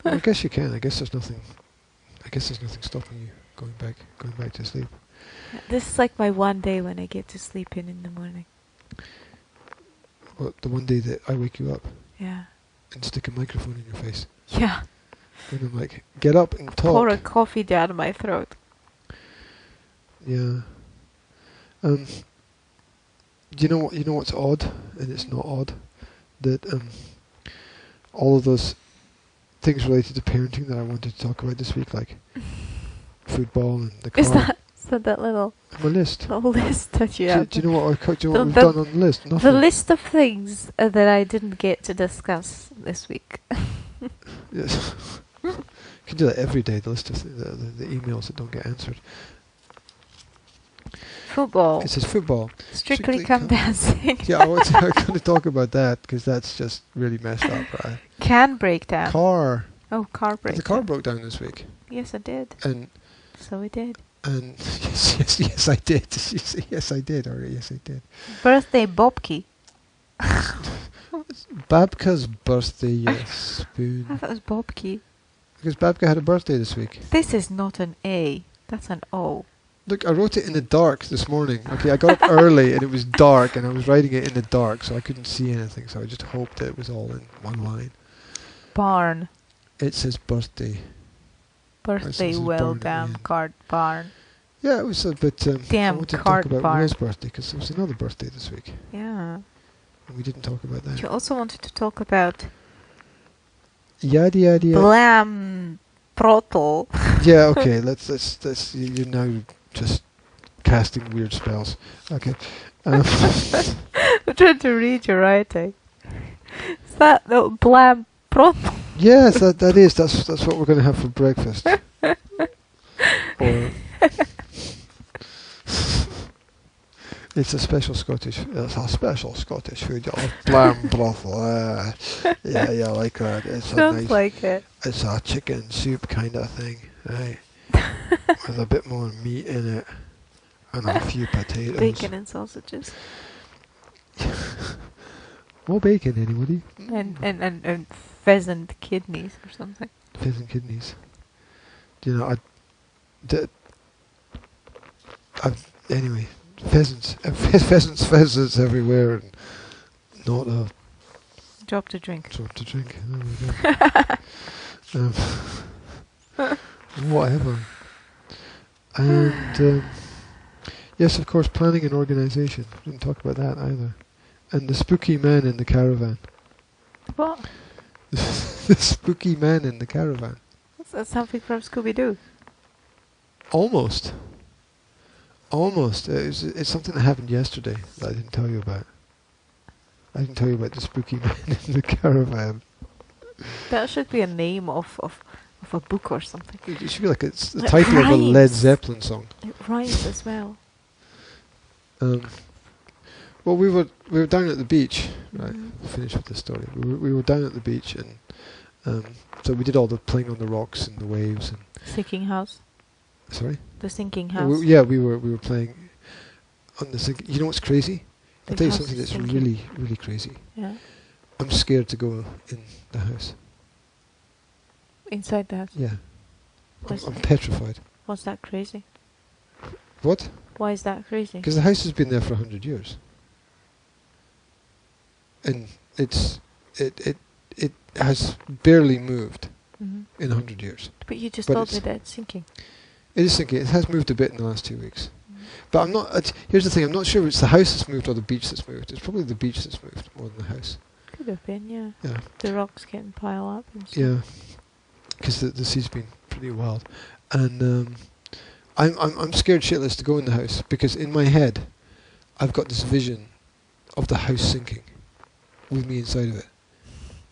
S1: Well, I guess you can. I guess there's nothing stopping you going back to sleep.
S2: This is like my one day when I get to sleep in the morning.
S1: Well, the one day that I wake you up.
S2: Yeah.
S1: And stick a microphone in your face.
S2: Yeah.
S1: And I'm like, get up and talk.
S2: Pour a coffee down my throat.
S1: Yeah. You know what's odd, and it's not odd, that all of those things related to parenting that I wanted to talk about this week, like football and the car.
S2: Is that little
S1: my list?
S2: A list that you have.
S1: Do you know what we've done on the list? Nothing.
S2: The list of things that I didn't get to discuss this week.
S1: Yes. You can do that every day. The list of the emails that don't get answered.
S2: Football.
S1: It says football.
S2: Strictly Come Dancing.
S1: Yeah, I'm going to talk about that because that's just really messed up, right?
S2: Can break down.
S1: Car.
S2: Oh, car break.
S1: The car broke down this week.
S2: Yes, it did.
S1: And
S2: so it did.
S1: And yes, I did. Yes, I did. Or yes, I did.
S2: Birthday Bobki.
S1: Babka's birthday, yes. Spoon.
S2: I thought it was Bobki.
S1: Because Babka had a birthday this week.
S2: This is not an A. That's an O.
S1: Look, I wrote it in the dark this morning. Okay, I got up early and it was dark and I was writing it in the dark, so I couldn't see anything. So I just hoped that it was all in one line.
S2: Barn.
S1: It says birthday.
S2: Birthday, well, damn, card barn.
S1: Yeah, it was a bit.
S2: Damn,
S1: I wanted to
S2: card
S1: talk about
S2: barn.
S1: Will's birthday because there was another birthday this week.
S2: Yeah.
S1: And we didn't talk about that.
S2: You also wanted to talk about.
S1: Yada yada yada.
S2: Blam. Protol.
S1: Yeah. Okay. Let's. You're now just casting weird spells. Okay.
S2: I'm trying to read your writing. Is that no blam protol?
S1: Yes, that is. That's what we're going to have for breakfast. Or it's a special Scottish. It's a special Scottish food. Blam brothel. Yeah, I like that. It's
S2: Sounds
S1: a nice,
S2: like it.
S1: It's a chicken soup kind of thing, right? with a bit more meat in it and a few potatoes.
S2: Bacon and sausages.
S1: More bacon, anybody?
S2: And pheasant kidneys or something.
S1: Pheasant kidneys. You know, anyway, pheasants everywhere, and not a
S2: Drop to drink.
S1: drop to drink. There we go. Whatever. And yes, of course, planning and organisation. Didn't talk about that either. And the spooky man in the caravan.
S2: What?
S1: The spooky man in the caravan.
S2: That's something from Scooby-Doo.
S1: Almost. It's something that happened yesterday that I didn't tell you about. I didn't tell you about the spooky man in the caravan.
S2: That should be a name of a book or something.
S1: It should be like it's the
S2: It
S1: title of a Led
S2: rhymes.
S1: Zeppelin song.
S2: It rhymes as well.
S1: Well, we were down at the beach, right?
S2: Mhm.
S1: We'll finish with this story. We were down at the beach, and so we did all the playing on the rocks and the waves. And
S2: Sinking house.
S1: sorry,
S2: The sinking house.
S1: we were playing on the sinking. You know what's crazy? I'll
S2: The
S1: tell you
S2: house
S1: something
S2: is
S1: that's
S2: sinking.
S1: really crazy.
S2: Yeah.
S1: I'm scared to go in the house.
S2: Inside the house.
S1: Yeah,
S2: What's
S1: I'm petrified.
S2: What's that crazy?
S1: What?
S2: Why is that crazy?
S1: Because the house has been there for 100 years, and it has barely moved
S2: Mhm.
S1: in 100 years.
S2: But you just
S1: But
S2: told me
S1: it's-
S2: that it's sinking.
S1: It is sinking. It has moved a bit in the last 2 weeks. But I'm not. Here's the thing. I'm not sure if it's the house that's moved or the beach that's moved. It's probably the beach that's moved more than the house.
S2: Could have been, yeah.
S1: Yeah.
S2: The rocks can pile up and stuff.
S1: Yeah. Because the sea's been pretty wild, and I'm scared shitless to go in the house because in my head, I've got this vision of the house sinking, with me inside of it,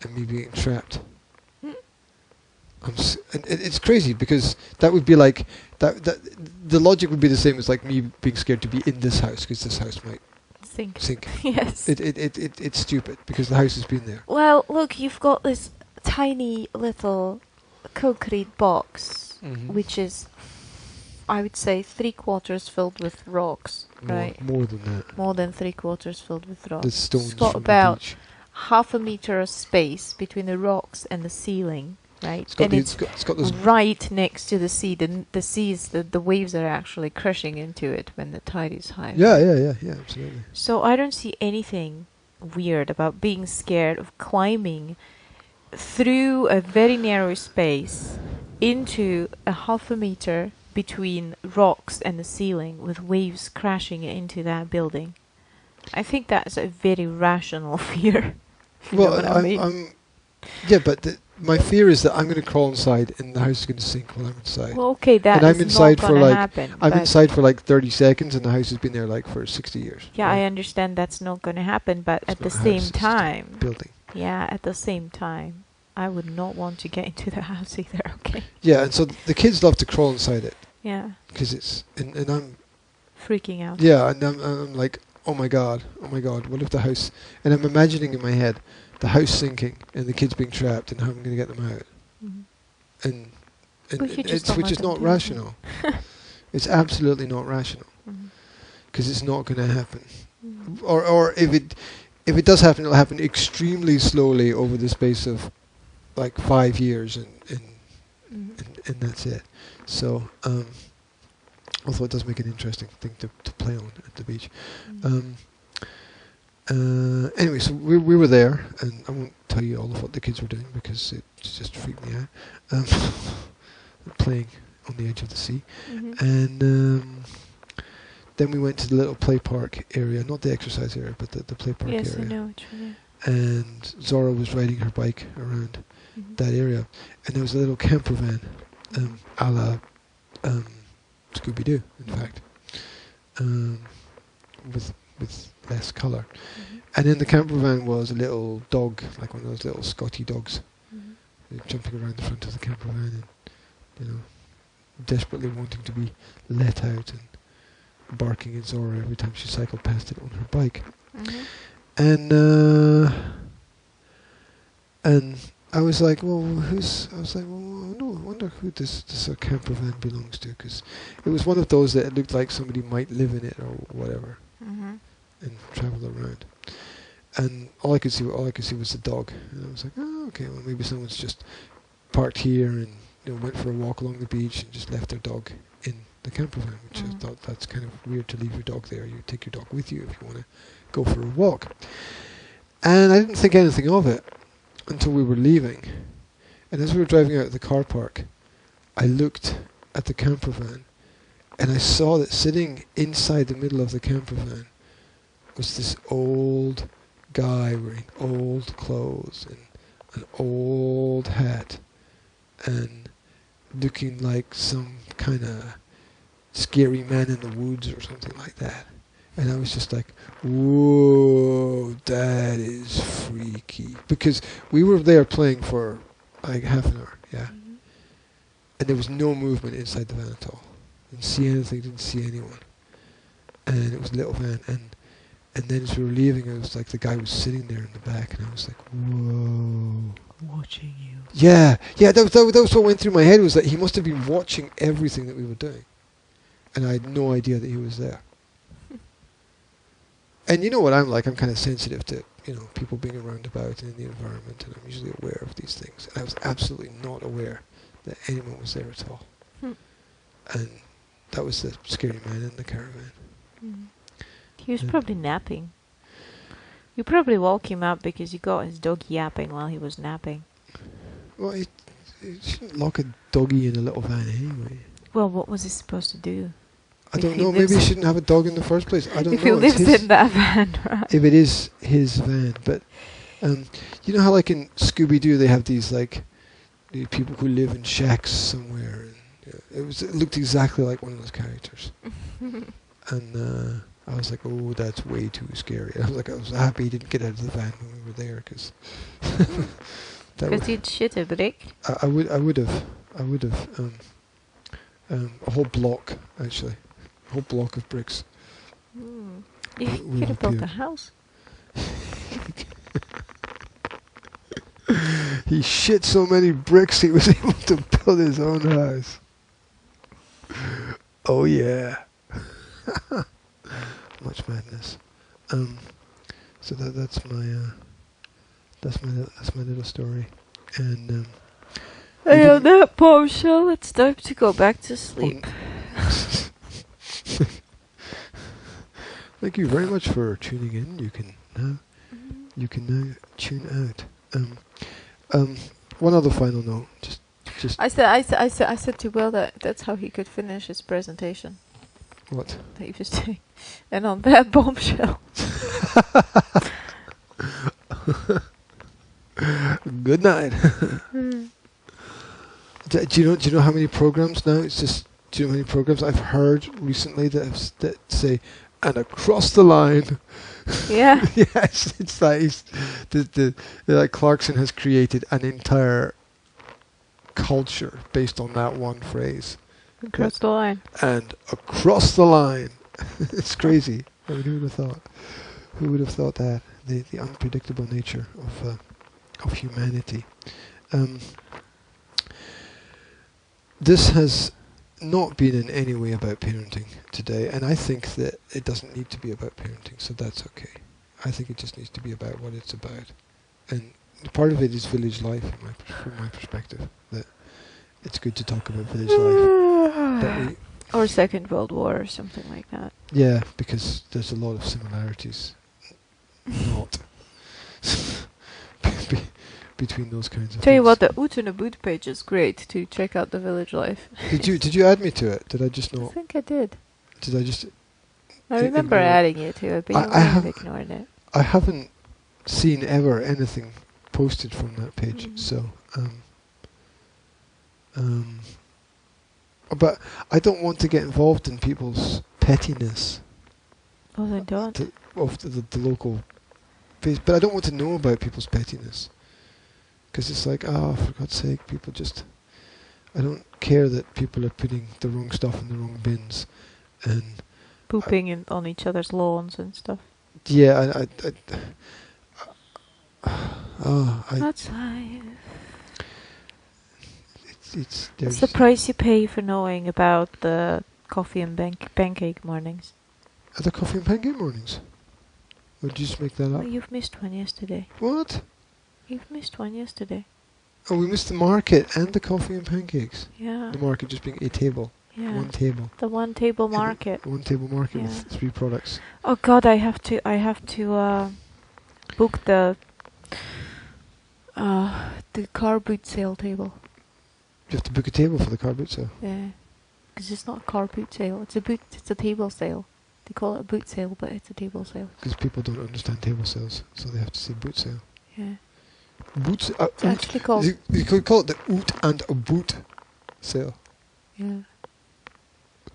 S1: and me being trapped. And it's crazy because that would be like that. The logic would be the same as like me being scared to be in this house because this house might
S2: Sink.
S1: sink.
S2: Yes.
S1: It's stupid because the house has been there.
S2: Well, look, you've got this tiny little concrete box,
S1: Mhm.
S2: which is, I would say, 3/4 filled with rocks, right?
S1: More than that.
S2: More than 3/4 filled with rocks.
S1: The stones
S2: It's got
S1: from
S2: about
S1: the beach.
S2: 1/2 meter of space between the rocks and the ceiling, right?
S1: It's got,
S2: And it's
S1: it's got those.
S2: right next to the sea. The seas, the waves are actually crashing into it when the tide is high.
S1: Yeah, absolutely.
S2: So I don't see anything weird about being scared of climbing through a very narrow space into 1/2 meter between rocks and the ceiling with waves crashing into that building. I think that's a very rational fear. if you know
S1: Well,
S2: what I mean.
S1: yeah, but my fear is that I'm going to crawl inside and the house is going to sink while I'm inside.
S2: Well, okay, that
S1: and I'm
S2: is
S1: inside
S2: not
S1: for
S2: gonna
S1: like-
S2: happen.
S1: I'm
S2: but
S1: inside for like 30 seconds and the house has been there like for 60 years.
S2: yeah,
S1: right?
S2: I understand that's not going to happen, but
S1: It's
S2: at the
S1: not a
S2: same
S1: house, it's just a
S2: time,
S1: building.
S2: yeah, at the same time, I would not want to get into the house either. Okay.
S1: Yeah, and so the kids love to crawl inside it
S2: Yeah,
S1: because it's and I'm
S2: freaking out.
S1: yeah, and I'm like, oh my god, what if the house? And I'm imagining in my head the house sinking and the kids being trapped and how I'm going to get them out.
S2: Mhm.
S1: And
S2: But you just
S1: it's
S2: don't
S1: which
S2: let
S1: is
S2: them
S1: not
S2: do it.
S1: rational. It's absolutely not rational
S2: Mhm.
S1: because it's not going to happen.
S2: Mhm.
S1: Or if it does happen, it'll happen extremely slowly over the space of like 5 years, and
S2: Mhm.
S1: and that's it. So although it does make an interesting thing to play on at the beach.
S2: Mhm.
S1: Anyway, so we were there, and I won't tell you all of what the kids were doing because it just freaked me out. Playing on the edge of the sea,
S2: Mhm.
S1: and then we went to the little play park area, not the exercise area, but the play park
S2: Yes, I
S1: area.
S2: know which one.
S1: And Zora was riding her bike around
S2: Mhm.
S1: that area, and there was a little camper van, a la Scooby-Doo, in fact, with less colour.
S2: Mhm.
S1: And in the camper van was a little dog, like one of those little Scotty dogs,
S2: Mhm.
S1: jumping around the front of the camper van, and desperately wanting to be let out and barking at Zora every time she cycled past it on her bike.
S2: Mhm.
S1: And I was like, well, no, wonder who this camper van belongs to, because it was one of those that it looked like somebody might live in it or whatever
S2: Mhm.
S1: and travel around. And all I could see was the dog, and I was like, oh, okay, well maybe someone's just parked here and went for a walk along the beach and just left their dog in the camper van, which I thought that's kind of weird to leave your dog there. You take your dog with you if you want to go for a walk. And I didn't think anything of it until we were leaving. And as we were driving out of the car park, I looked at the camper van and I saw that sitting inside the middle of the camper van was this old guy wearing old clothes and an old hat and looking like some kind of scary man in the woods or something like that. And I was just like, whoa, that is freaky. Because we were there playing for like half an hour, yeah. And there was no movement inside the van at all. Didn't see anything, didn't see anyone. And it was a little van. And then as we were leaving, it was like the guy was sitting there in the back. And I was like, whoa.
S2: Watching you.
S1: Yeah, that was what went through my head, was that he must have been watching everything that we were doing. And I had no idea that he was there. And you know what I'm like, I'm kind of sensitive to, people being around about and in the environment, and I'm usually aware of these things. And I was absolutely not aware that anyone was there at all. And that was the scary man in the caravan.
S2: He was probably napping. You probably woke him up because you got his dog yapping while he was napping.
S1: Well, you shouldn't lock a doggy in a little van anyway.
S2: Well, what was he supposed to do?
S1: I don't know, maybe he shouldn't have a dog in the first place. I don't know.
S2: If he lives in that van, right?
S1: If it is his van. But you know how like in Scooby-Doo they have these like people who live in shacks somewhere, and it looked exactly like one of those characters. And I was like, oh, that's way too scary. I was happy he didn't get out of the van when we were there, because
S2: he'd shit a brick.
S1: I would have a whole block, actually. A whole block of bricks.
S2: You could have built a house.
S1: He shit so many bricks he was able to build his own house. Oh yeah. Much madness. So that's my little story. And
S2: on that bombshell, it's time to go back to sleep.
S1: Thank you very much for tuning in. You can now tune out. One other final note. Just.
S2: I said to Will that's how he could finish his presentation.
S1: What?
S2: That he was doing. And on that bombshell.
S1: Good night. Do you know how many programs now? Do you know how many programs I've heard recently that say, and across the line?
S2: Yeah.
S1: Yes, it's like like Clarkson has created an entire culture based on that one phrase.
S2: Across the line.
S1: And across the line. It's crazy. I mean, who would have thought? Who would have thought that? The unpredictable nature of humanity. This has not been in any way about parenting today, and I think that it doesn't need to be about parenting, so that's okay. I think it just needs to be about what it's about. And part of it is village life, from my perspective, that it's good to talk about village life.
S2: Or Second World War or something like that.
S1: Yeah, because there's a lot of similarities. Not. Between those kinds of
S2: Tell you
S1: things.
S2: what, the Oot in a Boot page is great to check out the village life.
S1: Did you add me to it? Did I just not?
S2: I think I did.
S1: Did I just?
S2: I remember adding you to it, but you have ignored it.
S1: I haven't seen ever anything posted from that page, so but I don't want to get involved in people's pettiness.
S2: Oh, then don't.
S1: Of the local page, but I don't want to know about people's pettiness. Because it's like, for God's sake, people just... I don't care that people are putting the wrong stuff in the wrong bins. And
S2: pooping on each other's lawns and stuff.
S1: Yeah,
S2: That's life.
S1: It's
S2: What's the price you pay for knowing about the coffee and pancake mornings?
S1: Are there coffee and pancake mornings? Or did you just make that
S2: Oh,
S1: up?
S2: you've missed one yesterday.
S1: What?
S2: You've missed one yesterday.
S1: Oh, we missed the market and the coffee and pancakes.
S2: Yeah.
S1: The market just being a table.
S2: Yeah.
S1: One table.
S2: The one table market.
S1: One table market
S2: Yeah.
S1: with 3 products.
S2: Oh God, I have to book the car boot sale table.
S1: You have to book a table for the car boot sale.
S2: Yeah, because it's not a car boot sale. It's a table sale. They call it a boot sale, but it's a table sale.
S1: Because people don't understand table sales, so they have to say boot sale.
S2: Yeah.
S1: Boot.
S2: It's actually called.
S1: You could call it the oot and a boot sale.
S2: Yeah.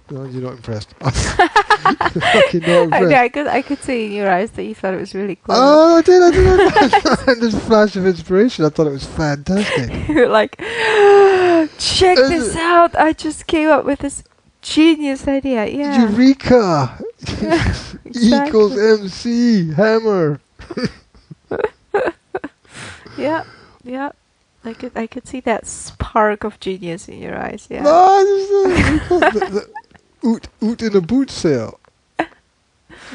S1: No, you're not impressed. Fucking not impressed.
S2: I could see in your eyes that you thought it was really clever.
S1: Oh, I did. This flash of inspiration, I thought it was fantastic.
S2: You're like, check this out! I just came up with this genius idea. Yeah.
S1: Eureka!
S2: Exactly.
S1: Equals MC hammer.
S2: Yeah, yeah. I could see that spark of genius in your eyes. Yeah.
S1: No, the oot in a boot sale.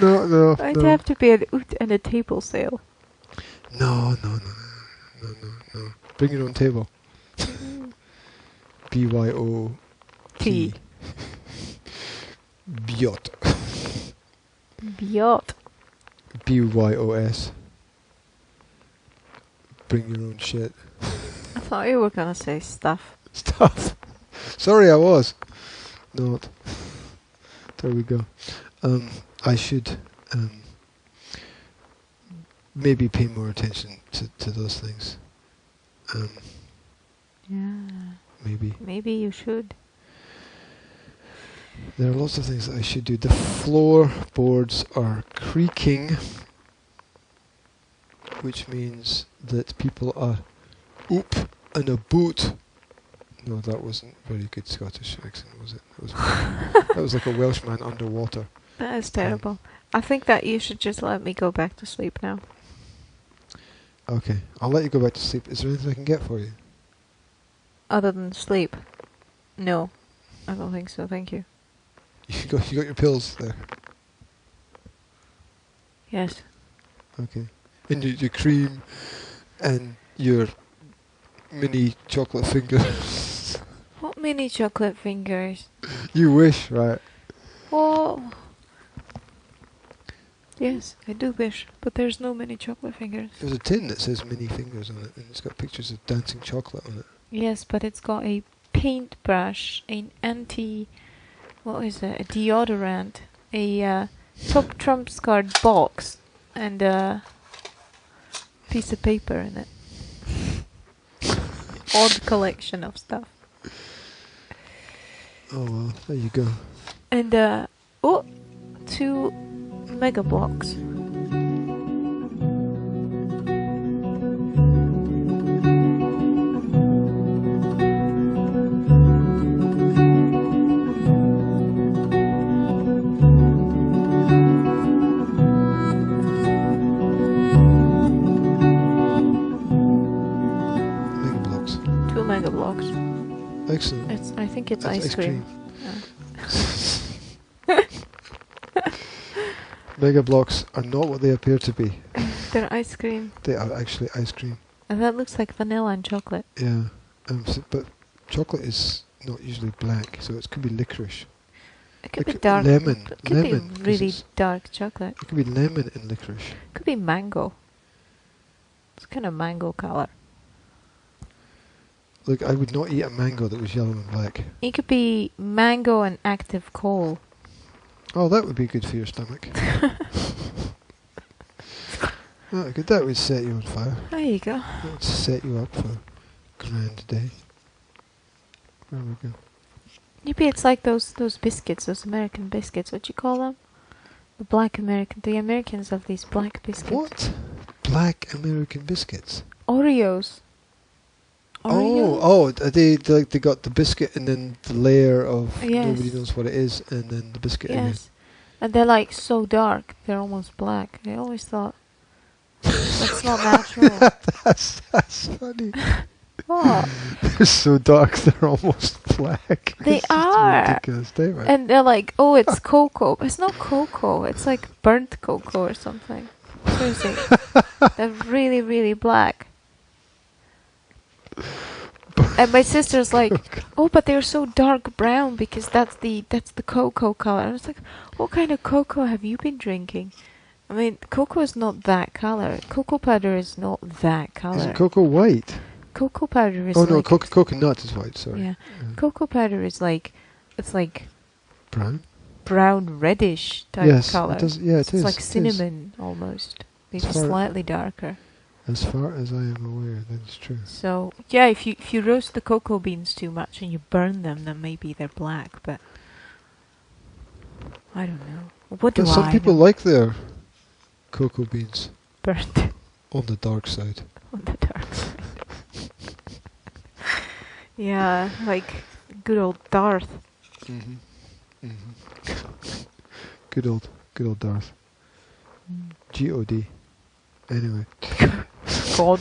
S1: No.
S2: It'd have to be an oot and a table sale.
S1: No. Bring your own table. BYOT. Biot.
S2: Biot.
S1: BYOS. Bring your own shit.
S2: I thought you were gonna say stuff.
S1: Stuff. Sorry, I was. Not. There we go. I should maybe pay more attention to those things.
S2: Yeah.
S1: Maybe.
S2: Maybe you should.
S1: There are lots of things that I should do. The floorboards are creaking, which means that people are oop and a boot. No, that wasn't very good Scottish accent, was it? That was like a Welshman underwater.
S2: That is terrible. I think that you should just let me go back to sleep now.
S1: Okay, I'll let you go back to sleep. Is there anything I can get for you?
S2: Other than sleep? No. I don't think so, thank you.
S1: You got your pills there.
S2: Yes.
S1: Okay. And your cream and your mini chocolate fingers.
S2: What mini chocolate fingers?
S1: You wish, right?
S2: Well, yes, I do wish, but there's no mini chocolate fingers.
S1: There's a tin that says mini fingers on it, and it's got pictures of dancing chocolate on it.
S2: Yes, but it's got a paintbrush, an what is it? A deodorant, a top trumps card box, and a piece of paper in it. Odd collection of stuff.
S1: Oh well, there you go.
S2: And 2 mega blocks.
S1: Mega blocks.
S2: 2 mega blocks.
S1: Excellent.
S2: I think it's
S1: That's
S2: ice cream.
S1: Mega blocks are not what they appear to be.
S2: They're ice cream.
S1: They are actually ice cream.
S2: And that looks like vanilla and chocolate.
S1: Yeah. But chocolate is not usually black, so it could be licorice.
S2: It could be dark.
S1: Lemon.
S2: It could
S1: Lemon.
S2: be really dark chocolate.
S1: It could be lemon and licorice.
S2: It could be mango. It's kind of mango color.
S1: Look, I would not eat a mango that was yellow and black.
S2: It could be mango and active coal.
S1: Oh, that would be good for your stomach. That would set you on fire.
S2: There you go.
S1: That would set you up for a grand day. There we go.
S2: Maybe it's like those biscuits, those American biscuits. What do you call them? The Americans have these black biscuits.
S1: What? Black American biscuits?
S2: Oreos.
S1: They got the biscuit and then the layer of
S2: Yes.
S1: nobody knows what it is, and then the biscuit again.
S2: Yes. And they're like so dark, they're almost black. I always thought that's not natural.
S1: That's funny.
S2: Oh,
S1: They're so dark, they're almost black.
S2: they
S1: It's just a
S2: are.
S1: ridiculous statement.
S2: And they're like, oh, it's cocoa. It's not cocoa. It's like burnt cocoa or something. Seriously. They're really, really black. And my sister's like, oh, but they're so dark brown because that's the cocoa color. I was like, what kind of cocoa have you been drinking? I mean, cocoa is not that color. Cocoa powder is not that color.
S1: Isn't cocoa white?
S2: Cocoa powder is
S1: Oh no,
S2: like,
S1: coconut is white. Sorry.
S2: yeah. Cocoa powder is like, it's like
S1: Brown.
S2: brown reddish type
S1: Yes,
S2: color.
S1: it does. Yeah,
S2: It's
S1: it is.
S2: like
S1: it is.
S2: cinnamon almost. Maybe
S1: far-
S2: slightly darker.
S1: As far as I am aware, that's true.
S2: So yeah, if you roast the cocoa beans too much and you burn them, then maybe they're black. But I don't know. What do
S1: But some
S2: I
S1: people
S2: know?
S1: like their cocoa beans
S2: Burnt
S1: on the dark side.
S2: on the dark side. Yeah, like good old Darth.
S1: Mhm. Mhm. Good old Darth. God. Anyway.
S2: God.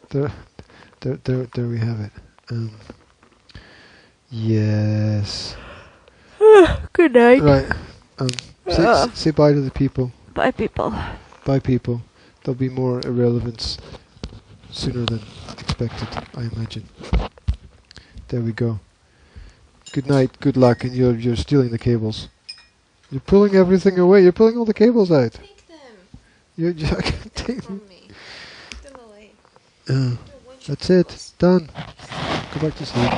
S1: There we have it. Yes.
S2: Good night.
S1: Right. Say bye to the people.
S2: Bye, people.
S1: Bye, people. There'll be more irrelevance sooner than expected, I imagine. There we go. Good night. Good luck. And you're stealing the cables. You're pulling everything away. You're pulling all the cables out.
S2: Take them
S1: I can't take them.
S2: me. Take them away.
S1: That's it. Done. Go back to sleep.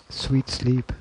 S1: Sweet sleep.